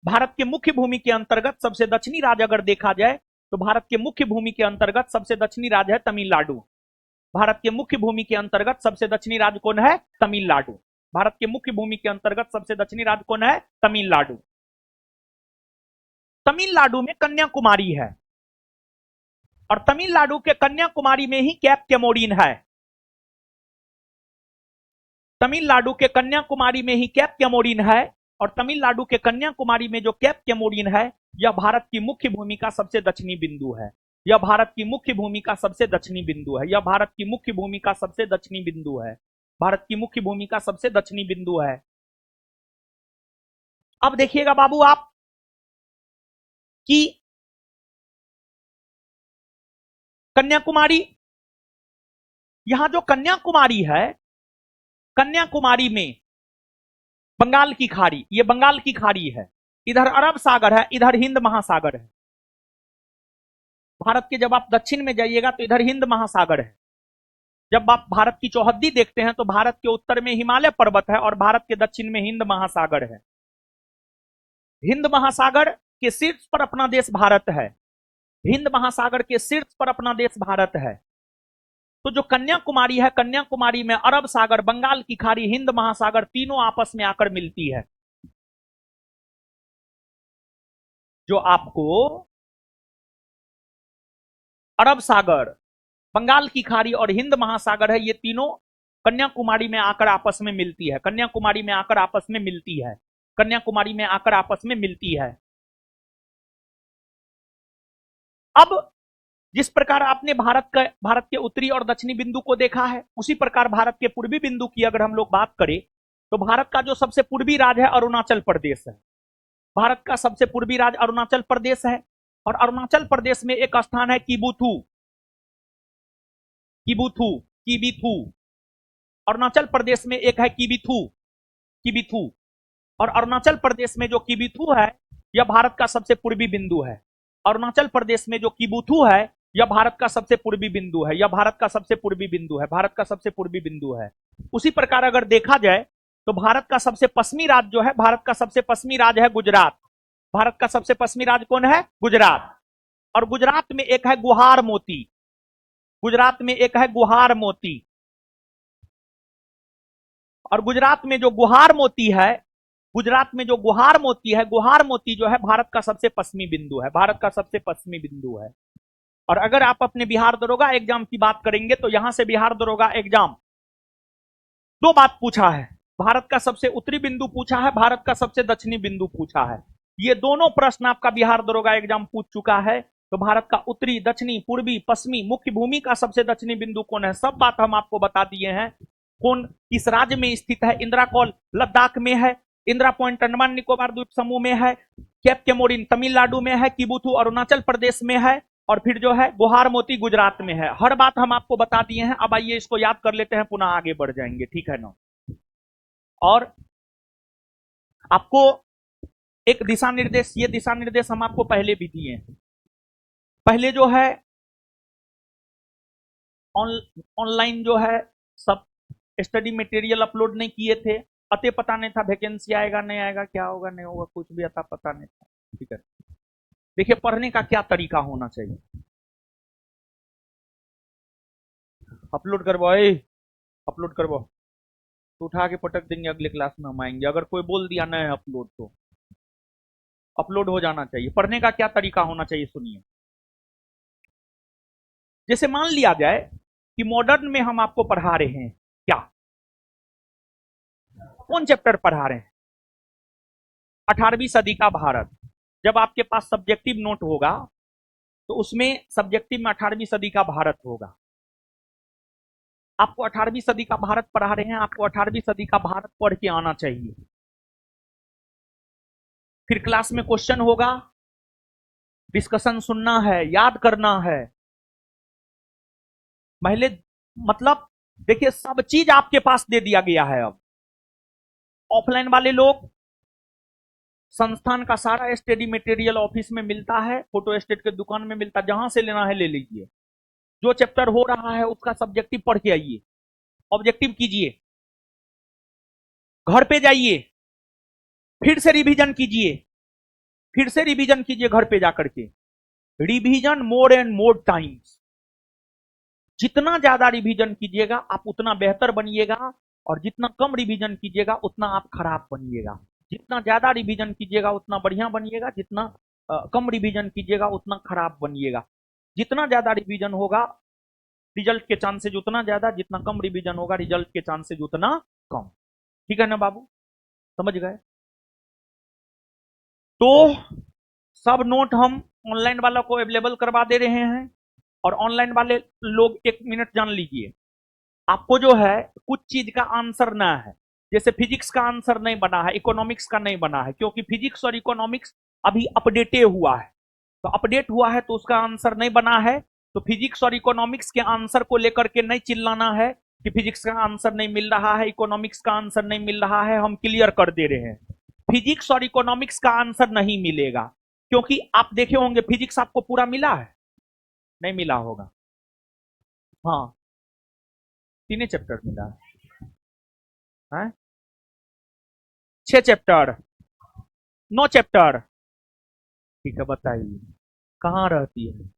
भारत के मुख्य भूमि के अंतर्गत सबसे दक्षिणी राज्य अगर देखा जाए तो भारत के मुख्य भूमि के अंतर्गत सबसे दक्षिणी राज्य है तमिलनाडु। भारत के मुख्य भूमि के अंतर्गत सबसे दक्षिणी राज्य कौन है? तमिलनाडु। भारत के मुख्य भूमि के अंतर्गत सबसे दक्षिणी राज्य कौन है? तमिलनाडु। तमिलनाडु में कन्याकुमारी है और तमिलनाडु के कन्याकुमारी में ही कैप कैमोरीन है। तमिलनाडु के कन्याकुमारी में ही कैप कैमोरीन है और तमिलनाडु के कन्याकुमारी में जो कैप कैमोरीन है यह भारत की मुख्य भूमि का सबसे दक्षिणी बिंदु है। यह भारत की मुख्य भूमि का सबसे दक्षिणी बिंदु है। यह भारत की मुख्य भूमि का सबसे दक्षिणी बिंदु है। भारत की मुख्य भूमि का सबसे दक्षिणी बिंदु है। अब देखिएगा बाबू आप कि कन्याकुमारी, यहां जो कन्याकुमारी है, कन्याकुमारी में बंगाल की खाड़ी, ये बंगाल की खाड़ी है, इधर अरब सागर है, इधर हिंद महासागर है। भारत के जब आप दक्षिण में जाइएगा तो इधर हिंद महासागर है। जब आप भारत की चौहद्दी देखते हैं तो भारत के उत्तर में हिमालय पर्वत है और भारत के दक्षिण में हिंद महासागर है। हिंद महासागर के शीर्ष पर अपना देश भारत है। हिंद महासागर के शीर्ष पर अपना देश भारत है। तो जो कन्याकुमारी है, कन्याकुमारी में अरब सागर, बंगाल की खाड़ी, हिंद महासागर तीनों आपस में आकर मिलती है। जो आपको अरब सागर, बंगाल की खाड़ी और हिंद महासागर है, ये तीनों कन्याकुमारी में आकर आपस में मिलती है। कन्याकुमारी में आकर आपस में मिलती है। कन्याकुमारी में आकर आपस में मिलती है। अब जिस प्रकार आपने भारत के उत्तरी और दक्षिणी बिंदु को देखा है, उसी प्रकार भारत के पूर्वी बिंदु की अगर हम लोग बात करें तो भारत का जो सबसे पूर्वी राज्य है अरुणाचल प्रदेश है। भारत का सबसे पूर्वी राज्य अरुणाचल प्रदेश है और अरुणाचल प्रदेश में एक स्थान है किबुथु। किबुथु, किबिथु। अरुणाचल प्रदेश में एक है किबिथु, किबिथु। और अरुणाचल प्रदेश में जो किबिथु है यह भारत का सबसे पूर्वी बिंदु है। अरुणाचल प्रदेश में जो किबुथु है यह भारत का सबसे पूर्वी बिंदु है। यह भारत का सबसे पूर्वी बिंदु है। भारत का सबसे पूर्वी बिंदु है। उसी प्रकार अगर देखा जाए तो भारत का सबसे पश्चिमी राज्य जो है, भारत का सबसे पश्चिमी राज्य है गुजरात। भारत का सबसे पश्चिमी राज्य कौन है? गुजरात। और गुजरात में एक है गुहार मोती। गुजरात में एक है गुहार मोती। और गुजरात में जो गुहार मोती है, गुजरात में जो गुहार मोती है, गुहार मोती जो है भारत का सबसे पश्चिमी बिंदु है। भारत का सबसे पश्चिमी बिंदु है। और अगर आप अपने बिहार दरोगा एग्जाम की बात करेंगे तो यहां से बिहार दरोगा एग्जाम दो बात पूछा है। भारत का सबसे उत्तरी बिंदु पूछा है, भारत का सबसे दक्षिणी बिंदु पूछा है। ये दोनों प्रश्न आपका बिहार दरोगा एग्जाम पूछ चुका है। तो भारत का उत्तरी, दक्षिणी, पूर्वी, पश्चिमी, मुख्य भूमि का सबसे दक्षिणी बिंदु कौन है, सब बात हम आपको बता दिए हैं। कौन किस राज्य में स्थित है? इंदिरा कॉल लद्दाख में है। इंदिरा पॉइंट अंडमान निकोबार द्वीप समूह में है। कैप कैमोरिन तमिलनाडु में है। किबुथु अरुणाचल प्रदेश में है। और फिर जो है गुहार मोती गुजरात में है। हर बात हम आपको बता दिए हैं। अब आइए इसको याद कर लेते हैं, पुनः आगे बढ़ जाएंगे, ठीक है ना। और आपको एक दिशा निर्देश, ये दिशा निर्देश हम आपको पहले भी दिए हैं। पहले जो है ऑनलाइन जो है सब स्टडी मटेरियल अपलोड नहीं किए थे, अते पता नहीं था वैकेंसी आएगा नहीं आएगा, क्या होगा नहीं होगा, कुछ भी अता पता नहीं था, ठीक है। देखिए पढ़ने का क्या तरीका होना चाहिए। अपलोड करवाओ, अपलोड करवाओ तो उठा के पटक देंगे, अगले क्लास में हम आएंगे। अगर कोई बोल दिया नहीं अपलोड तो अपलोड हो जाना चाहिए। पढ़ने का क्या तरीका होना चाहिए सुनिए। जैसे मान लिया जाए कि मॉडर्न में हम आपको पढ़ा रहे हैं, क्या कौन चैप्टर पढ़ा रहे हैं? 18वीं सदी का भारत। जब आपके पास सब्जेक्टिव नोट होगा तो उसमें सब्जेक्टिव में 18वीं सदी का भारत होगा। आपको 18वीं सदी का भारत पढ़ा रहे हैं, आपको 18वीं सदी का भारत पढ़ के आना चाहिए। फिर क्लास में क्वेश्चन होगा, डिस्कशन सुनना है, याद करना है। पहले मतलब देखिए सब चीज आपके पास दे दिया गया है। अब ऑफलाइन वाले लोग, संस्थान का सारा स्टडी मटेरियल ऑफिस में मिलता है, फोटो स्टेट के दुकान में मिलता है, जहां से लेना है ले लीजिए। जो चैप्टर हो रहा है उसका सब्जेक्टिव पढ़ के आइए, ऑब्जेक्टिव कीजिए, घर पे जाइए, फिर से रिवीजन कीजिए, फिर से रिवीजन कीजिए घर पे जाकर के। Revision more and more times. जितना ज्यादा रिवीजन कीजिएगा आप उतना बेहतर बनिएगा, और जितना कम रिवीजन कीजिएगा उतना आप खराब बनिएगा। जितना ज्यादा रिवीजन कीजिएगा उतना बढ़िया बनिएगा, जितना कम रिवीजन कीजिएगा उतना खराब बनिएगा। जितना ज्यादा रिवीजन होगा रिजल्ट के चांसेज उतना ज्यादा, जितना कम रिवीजन होगा रिजल्ट के चांसेज उतना कम। ठीक है ना बाबू, समझ गए? तो सब नोट हम ऑनलाइन वालों को अवेलेबल करवा दे रहे हैं। और ऑनलाइन वाले लोग एक मिनट जान लीजिए, आपको जो है कुछ चीज का आंसर ना है, जैसे फिजिक्स का आंसर नहीं बना है, इकोनॉमिक्स का नहीं बना है, क्योंकि फिजिक्स और इकोनॉमिक्स अभी अपडेटे हुआ है। तो अपडेट हुआ है तो उसका आंसर नहीं बना है। तो फिजिक्स और इकोनॉमिक्स के आंसर को लेकर के नहीं चिल्लाना है कि फिजिक्स का आंसर नहीं मिल रहा है, इकोनॉमिक्स का आंसर नहीं मिल रहा है। हम क्लियर कर दे रहे हैं, फिजिक्स और इकोनॉमिक्स का आंसर नहीं मिलेगा। क्योंकि आप देखे होंगे फिजिक्स आपको पूरा मिला है, नहीं मिला होगा। हाँ, 3 चैप्टर मिला है, 6 चैप्टर, 9 चैप्टर। ठीक है, बताइए कहाँ रहती है,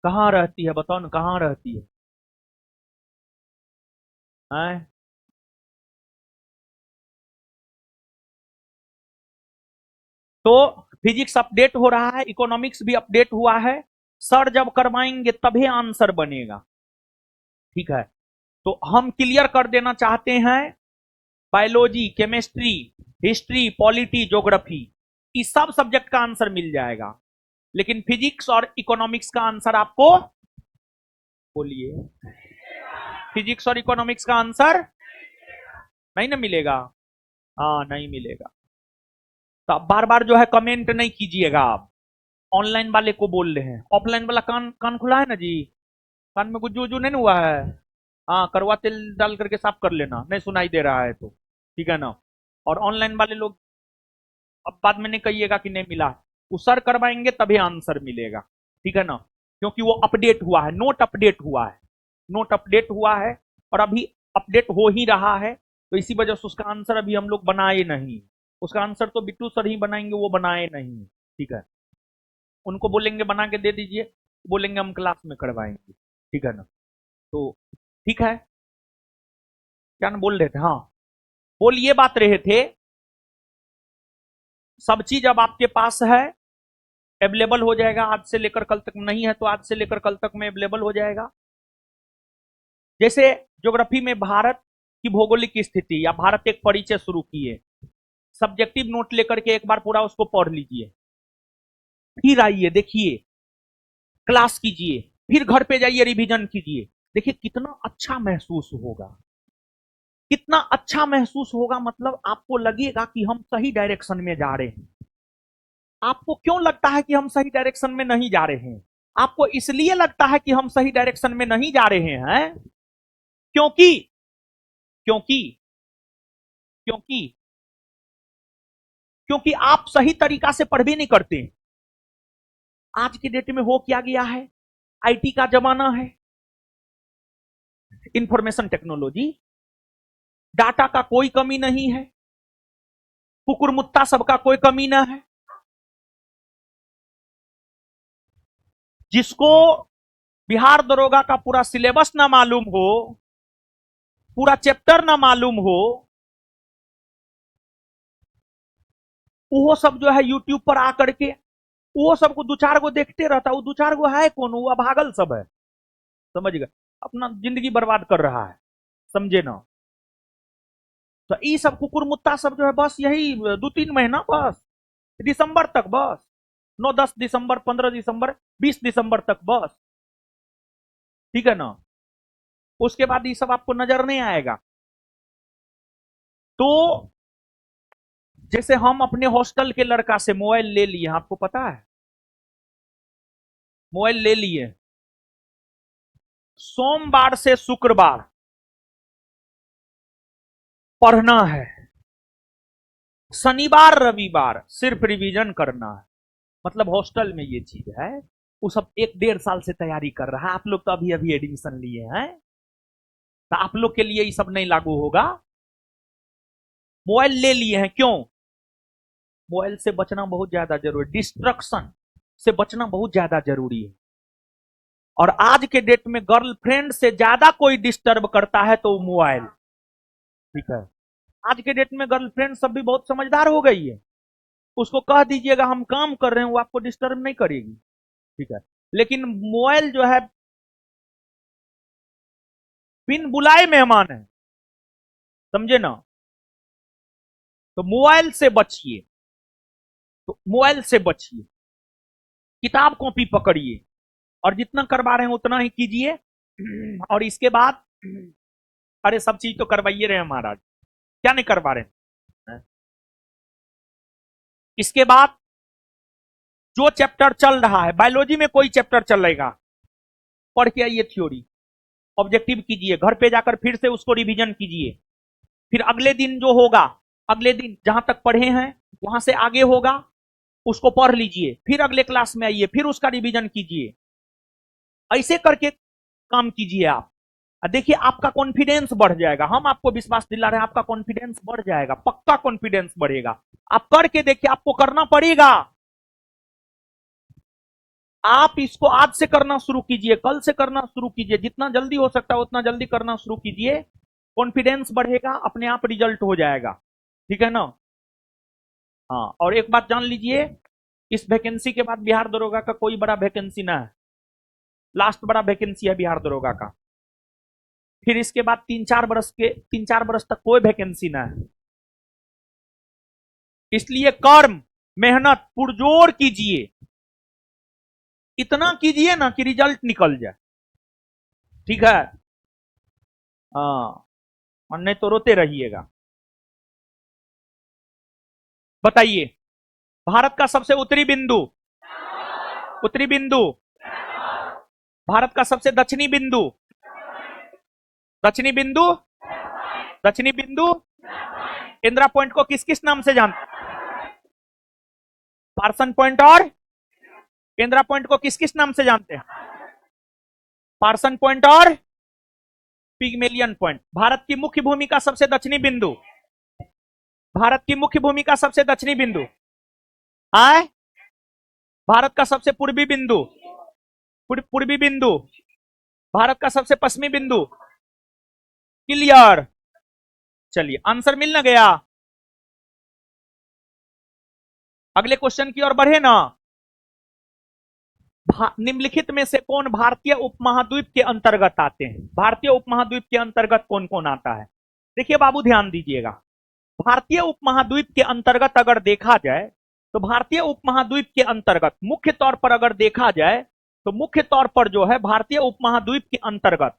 कहाँ रहती है, बताओ ना कहाँ रहती है, हैं? तो फिजिक्स अपडेट हो रहा है, इकोनॉमिक्स भी अपडेट हुआ है। सर जब करवाएंगे तभी आंसर बनेगा। ठीक है, तो हम क्लियर कर देना चाहते हैं, biology, chemistry, history, polity, geography, इस सब सब्जेक्ट का आंसर मिल जाएगा। लेकिन फिजिक्स और इकोनॉमिक्स का आंसर आपको, बोलिए, फिजिक्स और इकोनॉमिक्स का आंसर नहीं ना मिलेगा। हाँ, नहीं मिलेगा। तो आप बार बार जो है कमेंट नहीं कीजिएगा। आप ऑनलाइन वाले को बोल रहे हैं, ऑफलाइन वाला कान कान खुला है ना जी? कान में गुज्जू उज्जू नहीं ना हुआ है? हाँ, करवा तेल डाल करके साफ कर लेना, नहीं सुनाई दे रहा है तो। ठीक है ना? और ऑनलाइन वाले लोग अब बाद में नहीं कहिएगा कि नहीं मिला, वो सर करवाएंगे तभी आंसर मिलेगा। ठीक है ना? क्योंकि वो अपडेट हुआ है, नोट अपडेट हुआ है, नोट अपडेट हुआ है, और अभी अपडेट हो ही रहा है। तो इसी वजह से उसका आंसर अभी हम लोग बनाए नहीं। उसका आंसर तो बिट्टू सर ही बनाएंगे, वो बनाए नहीं। ठीक है, उनको बोलेंगे बना के दे दीजिए, बोलेंगे हम क्लास में करवाएंगे। ठीक है ना? तो ठीक है, क्या ना बोल रहे थे? हाँ, बोल ये बात रहे थे, सब चीज अब आपके पास है, अवेलेबल हो जाएगा। आज से लेकर कल तक नहीं है तो आज से लेकर कल तक में अवेलेबल हो जाएगा। जैसे ज्योग्राफी में भारत की भौगोलिक स्थिति या भारत एक परिचय शुरू किए, सब्जेक्टिव नोट लेकर के एक बार पूरा उसको पढ़ लीजिए, फिर आइए देखिए, क्लास कीजिए, फिर घर पे जाइए रिवीजन कीजिए। देखिए कितना अच्छा महसूस होगा, कितना अच्छा महसूस होगा। मतलब आपको लगेगा कि हम सही डायरेक्शन में जा रहे हैं। आपको क्यों लगता है कि हम सही डायरेक्शन में नहीं जा रहे हैं? आपको इसलिए लगता है कि हम सही डायरेक्शन में नहीं जा रहे हैं क्योंकि क्योंकि क्योंकि क्योंकि आप सही तरीका से पढ़ भी नहीं करते। आज की डेट में हो क्या गया है, आईटी का जमाना है, इंफॉर्मेशन टेक्नोलॉजी, डाटा का कोई कमी नहीं है, कुकुरमुत्ता सबका कोई कमी ना है। जिसको बिहार दरोगा का पूरा सिलेबस ना मालूम हो, पूरा चैप्टर ना मालूम हो, वो सब जो है यूट्यूब पर आकर के वो सबको दो चार गो देखते रहता है। वो दो चार गो है कौन? वो अभागल सब है, समझ गए? अपना जिंदगी बर्बाद कर रहा है, समझे ना? तो ये सब कुकुर मुत्ता सब जो है बस यही 2-3 महीना बस, दिसंबर तक बस, 9-10 दिसंबर, 15 दिसंबर, 20 दिसंबर तक बस। ठीक है ना? उसके बाद ये सब आपको नजर नहीं आएगा। तो जैसे हम अपने हॉस्टल के लड़का से मोबाइल ले लिए, आपको पता है, मोबाइल ले लिए, सोमवार से शुक्रवार पढ़ना है, शनिवार रविवार सिर्फ रिवीजन करना है। मतलब हॉस्टल में ये चीज है, वो सब 1-1.5 साल से तैयारी कर रहा है। आप लोग तो अभी अभी एडमिशन लिए हैं, तो आप लोग के लिए ये सब नहीं लागू होगा। मोबाइल ले लिए हैं क्यों? मोबाइल से बचना बहुत ज्यादा जरूरी, डिस्ट्रक्शन से बचना बहुत ज्यादा जरूरी है। और आज के डेट में गर्लफ्रेंड से ज्यादा कोई डिस्टर्ब करता है तो मोबाइल। ठीक है, आज के डेट में गर्लफ्रेंड सब भी बहुत समझदार हो गई है। उसको कह दीजिएगा हम काम कर रहे हैं, वो आपको डिस्टर्ब नहीं करेगी। ठीक है, लेकिन मोबाइल जो है बिन बुलाए मेहमान है, समझे ना? तो मोबाइल से बचिए, तो मोबाइल से बचिए, किताब कॉपी पकड़िए, और जितना करवा रहे हैं उतना ही कीजिए। और इसके बाद अरे सब चीज तो करवाइए रहे हैं महाराज, क्या नहीं करवा रहे हैं? इसके बाद जो चैप्टर चल रहा है, बायोलॉजी में कोई चैप्टर चलेगा, पढ़ के आइए थ्योरी, ऑब्जेक्टिव कीजिए, घर पे जाकर फिर से उसको रिवीजन कीजिए। फिर अगले दिन जो होगा, अगले दिन जहां तक पढ़े हैं वहां से आगे होगा, उसको पढ़ लीजिए, फिर अगले क्लास में आइए, फिर उसका रिवीजन कीजिए। ऐसे करके काम कीजिए आप। देखिए आपका कॉन्फिडेंस बढ़ जाएगा, हम आपको विश्वास दिला रहे हैं, आपका कॉन्फिडेंस बढ़ जाएगा, पक्का कॉन्फिडेंस बढ़ेगा। आप करके देखिए, आपको करना पड़ेगा। आप इसको आज से करना शुरू कीजिए, कल से करना शुरू कीजिए, जितना जल्दी हो सकता है उतना जल्दी करना शुरू कीजिए। कॉन्फिडेंस बढ़ेगा, अपने आप रिजल्ट हो जाएगा। ठीक है ना? हाँ, और एक बात जान लीजिए, इस वैकेंसी के बाद बिहार दरोगा का कोई बड़ा वैकेंसी ना है, लास्ट बड़ा वैकेंसी है बिहार दरोगा का। फिर इसके बाद 3-4 बरस तक कोई वैकेंसी ना है। इसलिए कर्म मेहनत पुरजोर कीजिए, इतना कीजिए ना कि रिजल्ट निकल जाए। ठीक है? हाँ, और नहीं तो रोते रहिएगा। बताइए, भारत का सबसे उत्तरी बिंदु, भारत का सबसे दक्षिणी बिंदु, दक्षिणी बिंदु, इंदिरा पॉइंट को किस किस नाम से जानते हैं? पार्सन पॉइंट और इंदिरा पॉइंट को किस किस नाम से जानते हैं? पार्सन पॉइंट और पिगमेलियन पॉइंट। भारत की मुख्य भूमि का सबसे दक्षिणी बिंदु, भारत की मुख्य भूमि का सबसे दक्षिणी बिंदु आए, भारत का सबसे पूर्वी बिंदु, पूर्वी बिंदु, भारत का सबसे पश्चिमी बिंदु। क्लियर? चलिए, आंसर मिल ना गया? अगले क्वेश्चन की ओर बढ़े ना। निम्नलिखित में से कौन भारतीय उपमहाद्वीप के अंतर्गत आते हैं? भारतीय उपमहाद्वीप के अंतर्गत कौन कौन आता है? देखिए बाबू, ध्यान दीजिएगा। भारतीय उपमहाद्वीप के अंतर्गत अगर देखा जाए, तो भारतीय उपमहाद्वीप के अंतर्गत मुख्य तौर पर अगर देखा जाए, तो मुख्य तौर पर जो है भारतीय उपमहाद्वीप के अंतर्गत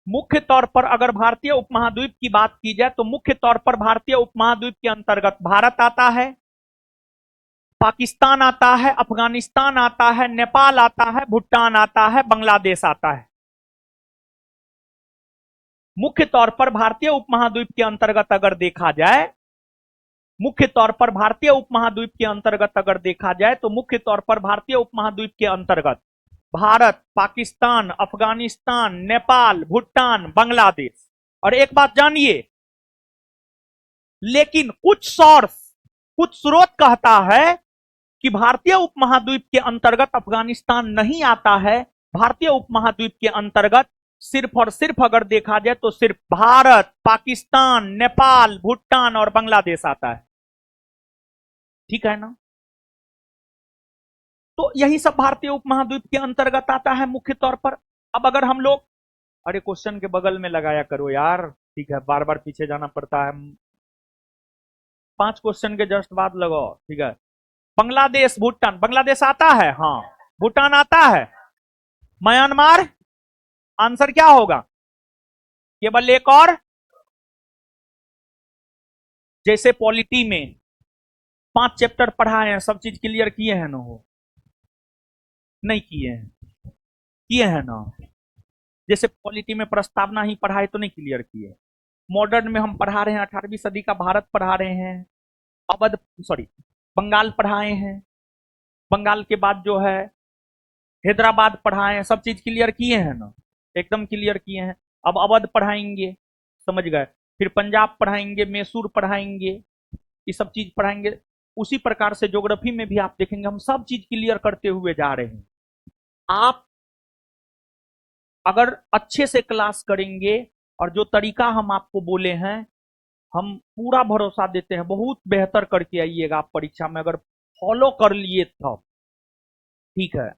मुख्य तौर पर अगर भारतीय उपमहाद्वीप की बात की जाए, तो मुख्य तौर पर भारतीय उपमहाद्वीप के अंतर्गत भारत आता है, पाकिस्तान आता है, अफगानिस्तान आता है, नेपाल आता है, भूटान आता है, बांग्लादेश आता है। मुख्य तौर पर भारतीय उपमहाद्वीप के अंतर्गत अगर देखा जाए, मुख्य तौर पर भारतीय उपमहाद्वीप के अंतर्गत अगर देखा जाए, तो मुख्य तौर पर भारतीय उपमहाद्वीप के अंतर्गत भारत, पाकिस्तान, अफगानिस्तान, नेपाल, भूटान, बांग्लादेश। और एक बात जानिए, लेकिन कुछ स्रोत कहता है कि भारतीय उपमहाद्वीप के अंतर्गत अफगानिस्तान नहीं आता है। भारतीय उपमहाद्वीप के अंतर्गत सिर्फ और सिर्फ अगर देखा जाए तो सिर्फ भारत, पाकिस्तान, नेपाल, भूटान और बांग्लादेश आता है। ठीक है ना? तो यही सब भारतीय उपमहाद्वीप के अंतर्गत आता है मुख्य तौर पर। अब अगर हम लोग, अरे क्वेश्चन के बगल में लगाया करो यार, ठीक है, बार बार पीछे जाना पड़ता है। 5 क्वेश्चन के जस्ट बाद लगाओ। ठीक है, बांग्लादेश, भूटान, बांग्लादेश आता है, हाँ। भूटान आता है, म्यांमार, आंसर क्या होगा? केवल एक और, जैसे पॉलिटी में 5 चैप्टर पढ़ाए हैं, सब चीज क्लियर किए हैं ना? हो नहीं किए हैं? किए हैं ना? जैसे पॉलिटी में प्रस्तावना ही पढ़ाए तो नहीं क्लियर किए। मॉडर्न में हम पढ़ा रहे हैं 18वीं सदी का भारत पढ़ा रहे हैं, अवध सॉरी बंगाल पढ़ाए हैं, बंगाल के बाद जो है हैदराबाद पढ़ाए हैं, सब चीज क्लियर किए हैं ना? एकदम क्लियर किए हैं। अब अवध पढ़ाएंगे, समझ गए? फिर पंजाब पढ़ाएंगे, मैसूर पढ़ाएंगे, ये सब चीज पढ़ाएंगे। उसी प्रकार से ज्योग्राफी में भी आप देखेंगे हम सब चीज क्लियर करते हुए जा रहे हैं। आप अगर अच्छे से क्लास करेंगे और जो तरीका हम आपको बोले हैं, हम पूरा भरोसा देते हैं बहुत बेहतर करके आइएगा आप परीक्षा में, अगर फॉलो कर लिए तब ठीक है।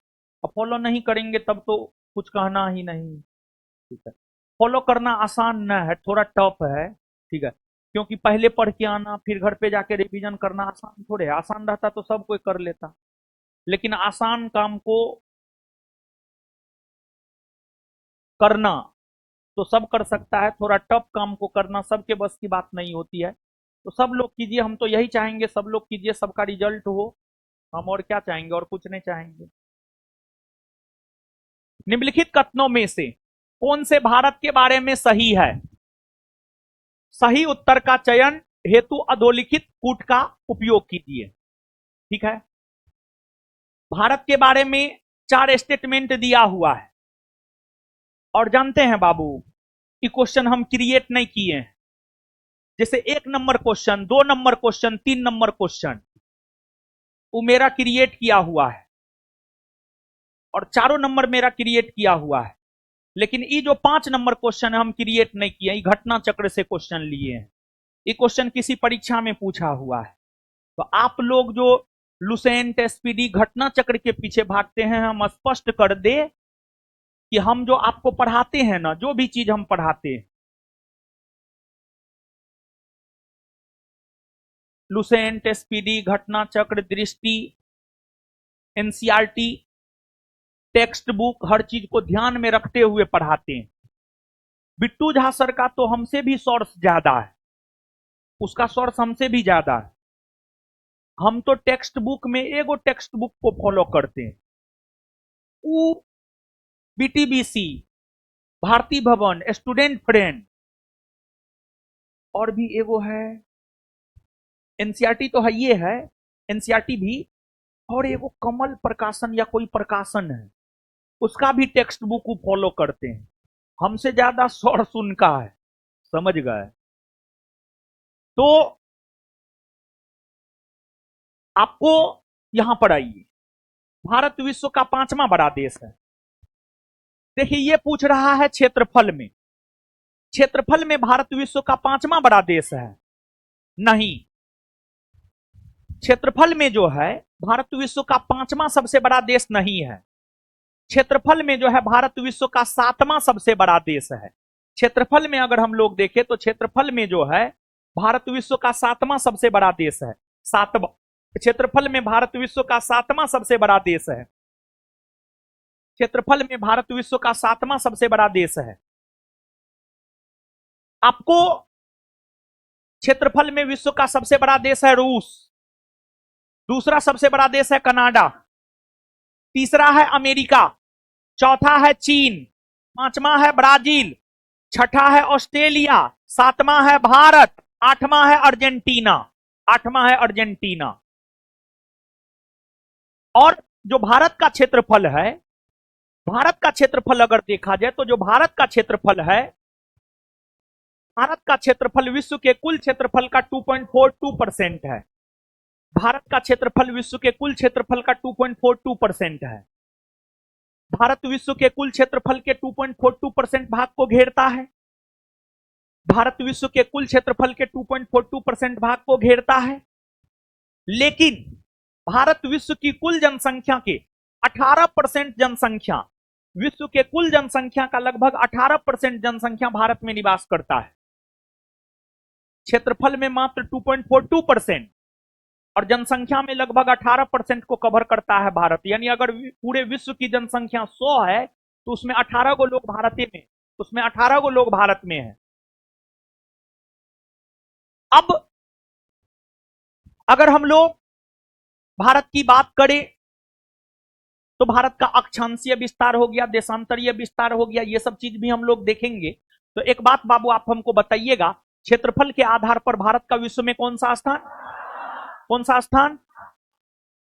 अब फॉलो नहीं करेंगे तब तो कुछ कहना ही नहीं। ठीक है, फॉलो करना आसान न है, थोड़ा टफ है। ठीक है, क्योंकि पहले पढ़ के आना फिर घर पे जाके रिवीजन करना आसान थोड़े है। आसान रहता तो सब कोई कर लेता, लेकिन आसान काम को करना तो सब कर सकता है, थोड़ा टफ काम को करना सबके बस की बात नहीं होती है। तो सब लोग कीजिए, हम तो यही चाहेंगे सब लोग कीजिए, सबका रिजल्ट हो। हम और क्या चाहेंगे, और कुछ नहीं चाहेंगे। निम्नलिखित कथनों में से कौन से भारत के बारे में सही है? सही उत्तर का चयन हेतु अधोलिखित कूट का उपयोग कीजिए। ठीक है, भारत के बारे में 4 स्टेटमेंट दिया हुआ है, और जानते हैं बाबू ये क्वेश्चन हम क्रिएट नहीं किए हैं। जैसे 1 number question, 2 number question, 3 number question वो मेरा क्रिएट किया हुआ है, और चारों नंबर मेरा क्रिएट किया हुआ है। लेकिन ये जो 5 नंबर क्वेश्चन है हम क्रिएट नहीं किए, ये घटना चक्र से क्वेश्चन लिए हैं। ये क्वेश्चन किसी परीक्षा में पूछा हुआ है। तो आप लोग जो लुसेंट एसपीडी घटना चक्र के पीछे भागते हैं, हम स्पष्ट कर दे कि हम जो आपको पढ़ाते हैं ना, जो भी चीज हम पढ़ाते हैं, लुसेंट एसपीडी घटना चक्र दृष्टि एनसीईआरटी टेक्स्ट बुक हर चीज को ध्यान में रखते हुए पढ़ाते हैं। बिट्टू झा सर का तो हमसे भी सोर्स ज्यादा है, उसका सोर्स हमसे भी ज्यादा है। हम तो टेक्स्ट बुक में एगो टेक्स्ट बुक को फॉलो करते हैं, बीटीबीसी, भारती भवन, स्टूडेंट फ्रेंड, और भी एगो है एनसीईआरटी तो है, ये है एनसीईआरटी भी, और एगो कमल प्रकाशन या कोई प्रकाशन है, उसका भी टेक्स्ट बुक को फॉलो करते हैं। हमसे ज्यादा सोर्स उनका है, समझ गए? तो आपको यहां पर आइए, भारत विश्व का 5वां बड़ा देश है। देखिए ये पूछ रहा है क्षेत्रफल में, क्षेत्रफल में भारत विश्व का 5वां बड़ा देश है? नहीं, क्षेत्रफल में जो है भारत विश्व का 5वां सबसे बड़ा देश नहीं है। क्षेत्रफल में जो है भारत विश्व का 7वां सबसे बड़ा देश है। क्षेत्रफल में अगर हम लोग देखें तो क्षेत्रफल में जो है भारत विश्व का 7वां सबसे बड़ा देश है। 7वां क्षेत्रफल में भारत विश्व का 7वां सबसे बड़ा देश है। क्षेत्रफल में भारत विश्व का 7वां सबसे बड़ा देश है। आपको क्षेत्रफल में विश्व का सबसे बड़ा देश है रूस, दूसरा सबसे बड़ा देश है कनाडा, तीसरा है अमेरिका, चौथा है चीन, पांचवा है ब्राजील, छठा है ऑस्ट्रेलिया, सातवां है भारत, आठवां है अर्जेंटीना। आठवां है अर्जेंटीना। और जो भारत का क्षेत्रफल है, भारत का क्षेत्रफल अगर देखा जाए तो जो भारत का क्षेत्रफल है, भारत का क्षेत्रफल विश्व के कुल क्षेत्रफल का 2.42% है। भारत का क्षेत्रफल विश्व के कुल क्षेत्रफल का 2.42% है। भारत विश्व के कुल क्षेत्रफल के 2.42% भाग को घेरता है। भारत विश्व के कुल क्षेत्रफल के 2.42% भाग को घेरता है। लेकिन भारत विश्व की कुल जनसंख्या के 18% जनसंख्या, विश्व के कुल जनसंख्या का लगभग 18% जनसंख्या भारत में निवास करता है। क्षेत्रफल में मात्र 2.42% और जनसंख्या में लगभग 18% को कवर करता है भारत। यानी अगर पूरे विश्व की जनसंख्या 100 है तो उसमें 18 गो लोग भारत में, उसमें 18 गो लोग भारत में है। अब अगर हम लोग भारत की बात करें तो भारत का अक्षांशीय विस्तार हो गया, देशांतरीय विस्तार हो गया, ये सब चीज भी हम लोग देखेंगे। तो एक बात बाबू आप हमको बताइएगा, क्षेत्रफल के आधार पर भारत का विश्व में कौन सा स्थान, कौन सा स्थान?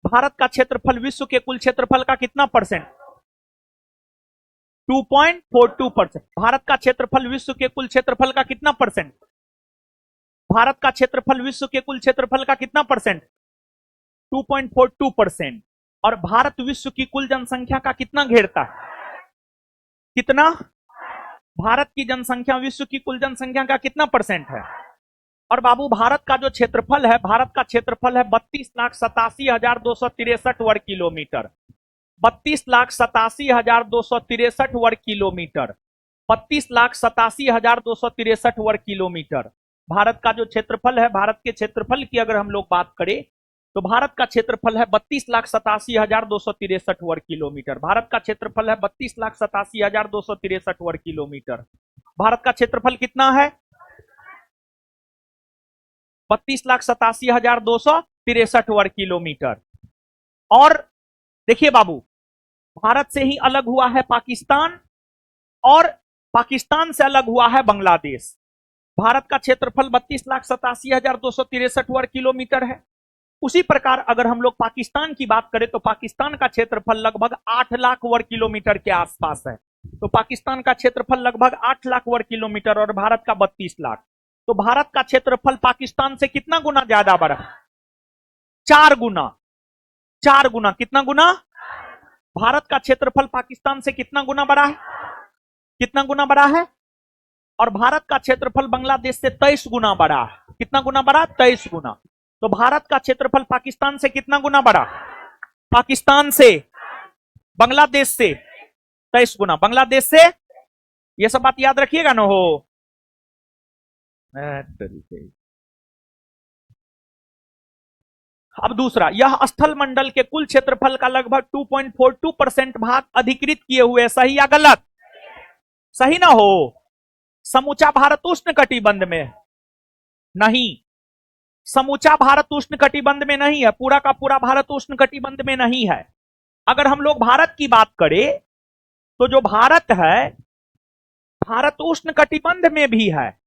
भारत का क्षेत्रफल विश्व के कुल क्षेत्रफल का कितना परसेंट? 2.42%। भारत का क्षेत्रफल विश्व के कुल क्षेत्रफल का कितना परसेंट? भारत का क्षेत्रफल विश्व के कुल क्षेत्रफल का कितना परसेंट? 2.42%। और भारत विश्व की कुल जनसंख्या का कितना घेरता है? कितना? भारत की जनसंख्या विश्व की कुल जनसंख्या का कितना परसेंट है? और बाबू भारत का जो क्षेत्रफल है, भारत का क्षेत्रफल है 32,87,263 वर्ग किलोमीटर। 32,87,263 वर्ग किलोमीटर। 32,87,263 वर्ग किलोमीटर भारत का जो क्षेत्रफल है। भारत के क्षेत्रफल की अगर हम लोग बात करें तो भारत का क्षेत्रफल है 32,87,263 वर्ग किलोमीटर। भारत का क्षेत्रफल है 32,87,263 वर्ग किलोमीटर। भारत का क्षेत्रफल कितना है? 32,87,263 वर्ग किलोमीटर। और देखिए बाबू, भारत से ही अलग हुआ है पाकिस्तान और पाकिस्तान से अलग हुआ है बांग्लादेश। भारत का क्षेत्रफल 32,87,263 वर्ग किलोमीटर है। उसी प्रकार अगर हम लोग पाकिस्तान की बात करें तो पाकिस्तान का क्षेत्रफल लगभग 8 लाख वर्ग किलोमीटर के आसपास है। तो पाकिस्तान का क्षेत्रफल लगभग 8 लाख वर्ग किलोमीटर और भारत का 32 लाख। तो भारत का क्षेत्रफल पाकिस्तान से कितना गुना ज्यादा बड़ा? 4 गुना। 4 गुना। कितना गुना? भारत का क्षेत्रफल पाकिस्तान से कितना गुना बड़ा है? कितना गुना बड़ा है? और भारत का क्षेत्रफल बांग्लादेश से 23 गुना बड़ा है। कितना गुना बड़ा? 23 गुना। तो भारत का क्षेत्रफल पाकिस्तान से कितना गुना बड़ा? पाकिस्तान से, बांग्लादेश से 23 गुना। बांग्लादेश से, ये सब बात याद रखिएगा ना हो। अब दूसरा, यह स्थल मंडल के कुल क्षेत्रफल का लगभग 2.42% भाग अधिकृत किए हुए। सही या गलत? सही ना हो। समूचा भारत उष्ण कटिबंध में नहीं, समूचा भारत उष्ण कटिबंध में नहीं है। पूरा का पूरा भारत उष्ण कटिबंध में नहीं है। अगर हम लोग भारत की बात करें तो जो भारत है, भारत उष्ण कटिबंध में भी है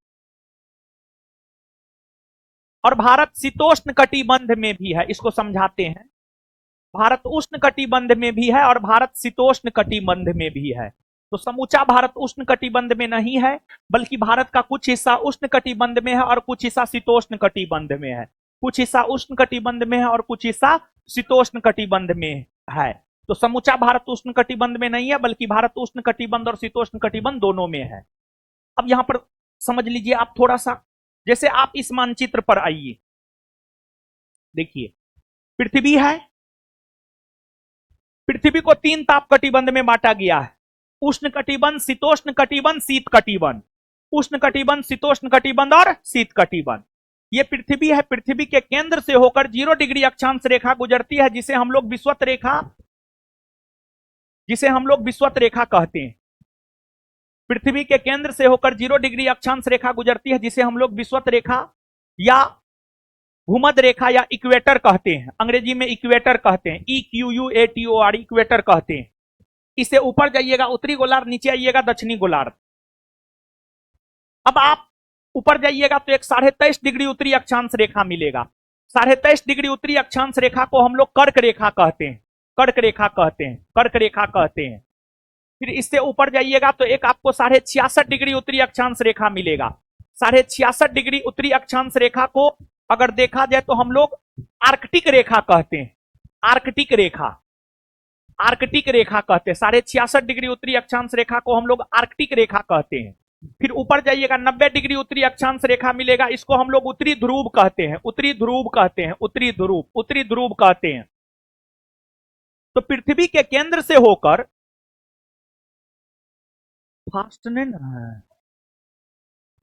और भारत शीतोष्ण कटिबंध में भी है। इसको समझाते हैं। भारत उष्ण कटिबंध में भी है और भारत शीतोष्ण कटिबंध में भी है। तो समूचा भारत उष्ण कटिबंध में नहीं है, बल्कि भारत का कुछ हिस्सा उष्ण कटिबंध में है और कुछ हिस्सा शीतोष्ण कटिबंध में है। कुछ हिस्सा उष्ण कटिबंध में है और कुछ हिस्सा शीतोष्ण कटिबंध में है। तो समूचा भारत उष्ण कटिबंध में नहीं है, बल्कि भारत उष्ण कटिबंध और शीतोष्ण कटिबंध दोनों में है। अब यहां पर समझ लीजिए आप थोड़ा सा, जैसे आप इस मानचित्र पर आइए, देखिए पृथ्वी है। पृथ्वी को 3 ताप कटिबंध में बांटा गया है। उष्ण कटिबंध, शीतोष्ण कटिबंध, शीत कटिबंध। उष्ण कटिबंध, शीतोष्ण कटिबंध और शीत कटिबंध। ये पृथ्वी है। पृथ्वी के केंद्र से होकर 0 डिग्री अक्षांश रेखा गुजरती है, जिसे हम लोग विषुवत रेखा, जिसे हम लोग विषुवत रेखा कहते हैं। पृथ्वी के केंद्र से होकर 0 डिग्री अक्षांश रेखा गुजरती है, जिसे हम लोग विषुवत रेखा या भूमध्य रेखा या इक्वेटर कहते हैं। अंग्रेजी में इक्वेटर कहते हैं, EQUATOR, इक्वेटर कहते हैं। इससे ऊपर जाइएगा उत्तरी गोलार्ध, नीचे आइएगा दक्षिणी गोलार्ध। अब आप ऊपर जाइएगा तो एक 23.5 डिग्री उत्तरी अक्षांश रेखा मिलेगा। 23.5 डिग्री उत्तरी अक्षांश रेखा को हम लोग कर्क रेखा कहते हैं। कर्क रेखा कहते हैं, कर्क रेखा कहते हैं। फिर इससे ऊपर जाइएगा तो एक आपको 66.5 डिग्री उत्तरी अक्षांश रेखा मिलेगा। 66.5 डिग्री उत्तरी अक्षांश रेखा को अगर देखा जाए तो हम लोग आर्कटिक रेखा कहते हैं। आर्कटिक रेखा, आर्कटिक रेखा कहते हैं। 66.5 डिग्री उत्तरी अक्षांश रेखा को हम लोग आर्कटिक रेखा कहते हैं। फिर ऊपर जाइएगा 90 डिग्री उत्तरी अक्षांश रेखा मिलेगा। इसको हम लोग उत्तरी ध्रुव कहते हैं। उत्तरी ध्रुव कहते हैं, उत्तरी ध्रुव, उत्तरी ध्रुव कहते हैं। तो पृथ्वी के केंद्र से होकर, फास्ट नहीं ना है,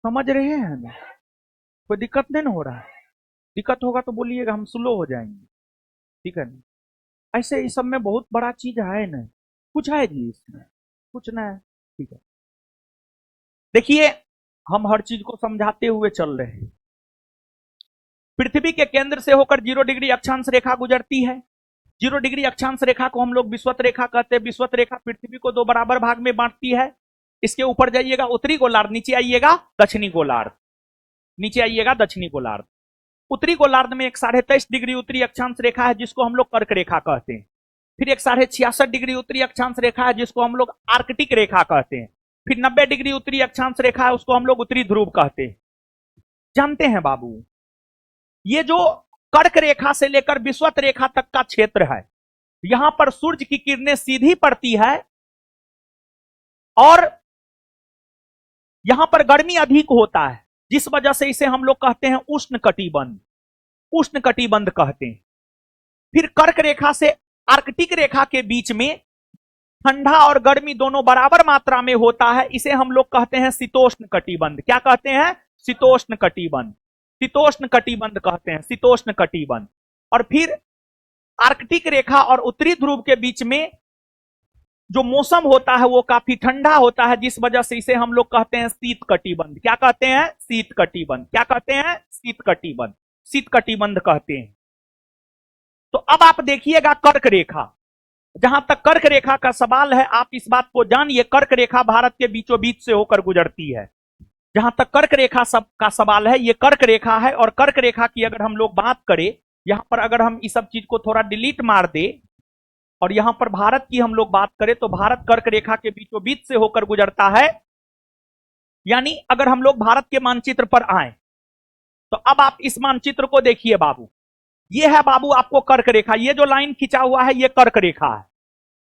समझ रहे हैं ना? कोई दिक्कत नहीं ना हो रहा है? दिक्कत होगा तो बोलिएगा, हम स्लो हो जाएंगे, ठीक है ना? ऐसे इस सब में बहुत बड़ा चीज है नहीं, कुछ है जी इसमें, कुछ ना है, ठीक है। देखिए हम हर चीज को समझाते हुए चल रहे हैं। पृथ्वी के केंद्र से होकर 0 डिग्री अक्षांश रेखा गुजरती है। 0 डिग्री अक्षांश रेखा को हम लोग विषुवत रेखा कहते हैं। विषुवत रेखा पृथ्वी को 2 बराबर भाग में बांटती है। इसके ऊपर जाइएगा उत्तरी गोलार्ध, नीचे आइएगा दक्षिणी गोलार्ध, नीचे आइएगा दक्षिणी गोलार्ध। उत्तरी गोलार्ध में एक 23.5 डिग्री उत्तरी अक्षांश रेखा है जिसको हम लोग कर्क रेखा कहते हैं। फिर एक 66.5 डिग्री उत्तरी अक्षांश रेखा है जिसको हम लोग आर्कटिक रेखा कहते हैं। फिर 90 डिग्री उत्तरी अक्षांश रेखा है, उसको हम लोग उत्तरी ध्रुव कहते हैं। जानते हैं बाबू, ये जो कर्क रेखा से लेकर विषुवत रेखा तक का क्षेत्र है, यहां पर सूर्य की किरणें सीधी पड़ती है और यहां पर गर्मी अधिक होता है, जिस वजह से इसे हम लोग कहते हैं उष्ण कटिबंध, उष्ण कटिबंध कहते हैं। फिर कर्क रेखा से आर्कटिक रेखा के बीच में ठंडा और गर्मी दोनों बराबर मात्रा में होता है, इसे हम लोग कहते हैं शीतोष्ण कटिबंध। क्या कहते हैं? शीतोष्ण कटिबंध, शीतोष्ण कटिबंध कहते हैं, शीतोष्ण कटिबंध। और फिर आर्कटिक रेखा और उत्तरी ध्रुव के बीच में जो मौसम होता है वो काफी ठंडा होता है, जिस वजह से इसे हम लोग कहते हैं शीत कटिबंध। क्या कहते हैं? शीत कटिबंध। क्या कहते हैं? शीत कटिबंध, शीत कटिबंध कहते हैं। तो अब आप देखिएगा कर्क रेखा, जहां तक कर्क रेखा का सवाल है, आप इस बात को जानिए, कर्क रेखा भारत के बीचों बीच से होकर गुजरती है। जहां तक कर्क रेखा का सवाल है, ये कर्क रेखा है। और कर्क रेखा की अगर हम लोग बात करें, यहां पर अगर हम इस सब चीज को थोड़ा डिलीट मार दे और यहां पर भारत की हम लोग बात करें, तो भारत कर्क रेखा के बीचों बीच से होकर गुजरता है। यानी अगर हम लोग भारत के मानचित्र पर आए, तो अब आप इस मानचित्र को देखिए बाबू, ये है बाबू आपको कर्क रेखा। ये जो लाइन खिंचा हुआ है ये कर्क रेखा है।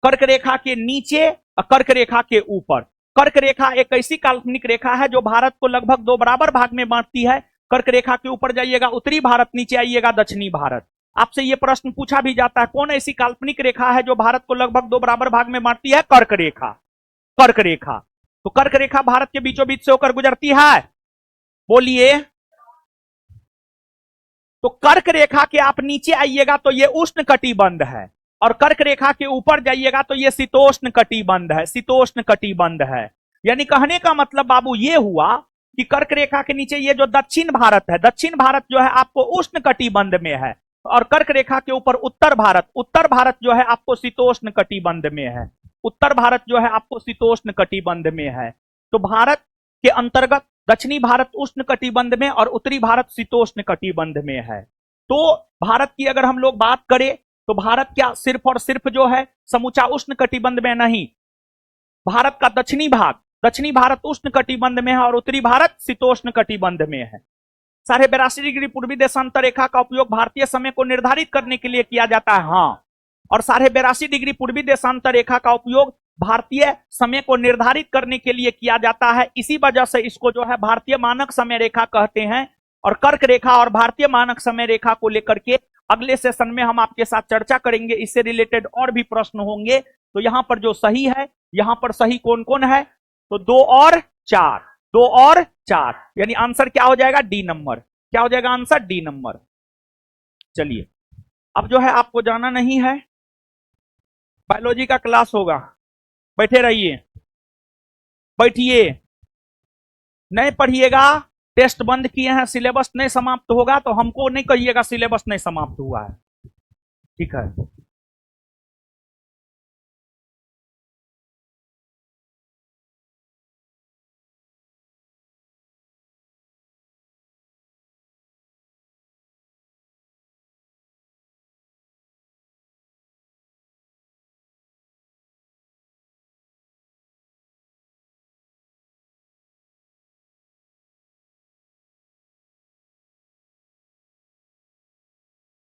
कर्क रेखा के नीचे और कर्क रेखा के ऊपर। कर्क रेखा एक ऐसी काल्पनिक रेखा है जो भारत को लगभग 2 बराबर भाग में बांटती है। कर्क रेखा के ऊपर जाइएगा उत्तरी भारत, नीचे आइएगा दक्षिणी भारत। आपसे यह प्रश्न पूछा भी जाता है, कौन ऐसी काल्पनिक रेखा है जो भारत को लगभग 2 बराबर भाग में बांटती है? कर्क रेखा, कर्क रेखा। तो कर्क रेखा भारत के बीचों बीच से होकर गुजरती है। बोलिए। तो कर्क रेखा के आप नीचे आइएगा तो ये उष्ण कटिबंध है, और कर्क रेखा के ऊपर जाइएगा तो ये शीतोष्ण कटिबंध है, शीतोष्ण कटिबंध है। यानी कहने का मतलब बाबू ये हुआ कि कर्क रेखा के नीचे ये जो दक्षिण भारत है, दक्षिण भारत जो है आपको उष्ण कटिबंध में है, और कर्क रेखा के ऊपर उत्तर भारत, उत्तर भारत जो है आपको शीतोष्ण कटिबंध में है। उत्तर भारत जो है आपको शीतोष्ण कटिबंध में है। तो भारत के अंतर्गत दक्षिणी भारत उष्ण कटिबंध में और उत्तरी भारत शीतोष्ण कटिबंध में है। तो भारत की अगर हम लोग बात करें, तो भारत क्या सिर्फ और सिर्फ जो है समूचा उष्ण कटिबंध में नहीं, भारत का दक्षिणी भाग, दक्षिणी भारत उष्ण कटिबंध में है और उत्तरी भारत शीतोष्ण कटिबंध में है। 82.5 डिग्री पूर्वी देशांतर रेखा का उपयोग भारतीय समय को निर्धारित करने के लिए किया जाता है। हाँ, और 82.5 डिग्री पूर्वी देशांतर रेखा का उपयोग भारतीय समय को निर्धारित करने के लिए किया जाता है। इसी वजह से इसको जो है भारतीय मानक समय रेखा कहते हैं। और कर्क रेखा और भारतीय मानक समय रेखा को लेकर के अगले सेशन में हम आपके साथ चर्चा करेंगे। इससे रिलेटेड और भी प्रश्न होंगे। तो यहां पर जो सही है, यहां पर सही कौन कौन है? तो 2 और 4, 2 और 4, यानी आंसर क्या हो जाएगा? D number. क्या हो जाएगा आंसर? D number. चलिए, अब जो है आपको जाना नहीं है, बायोलॉजी का क्लास होगा, बैठे रहिए, बैठिए, नहीं पढ़िएगा। टेस्ट बंद किए हैं, सिलेबस नहीं समाप्त होगा तो हमको नहीं कहिएगा सिलेबस नहीं समाप्त हुआ है। ठीक है।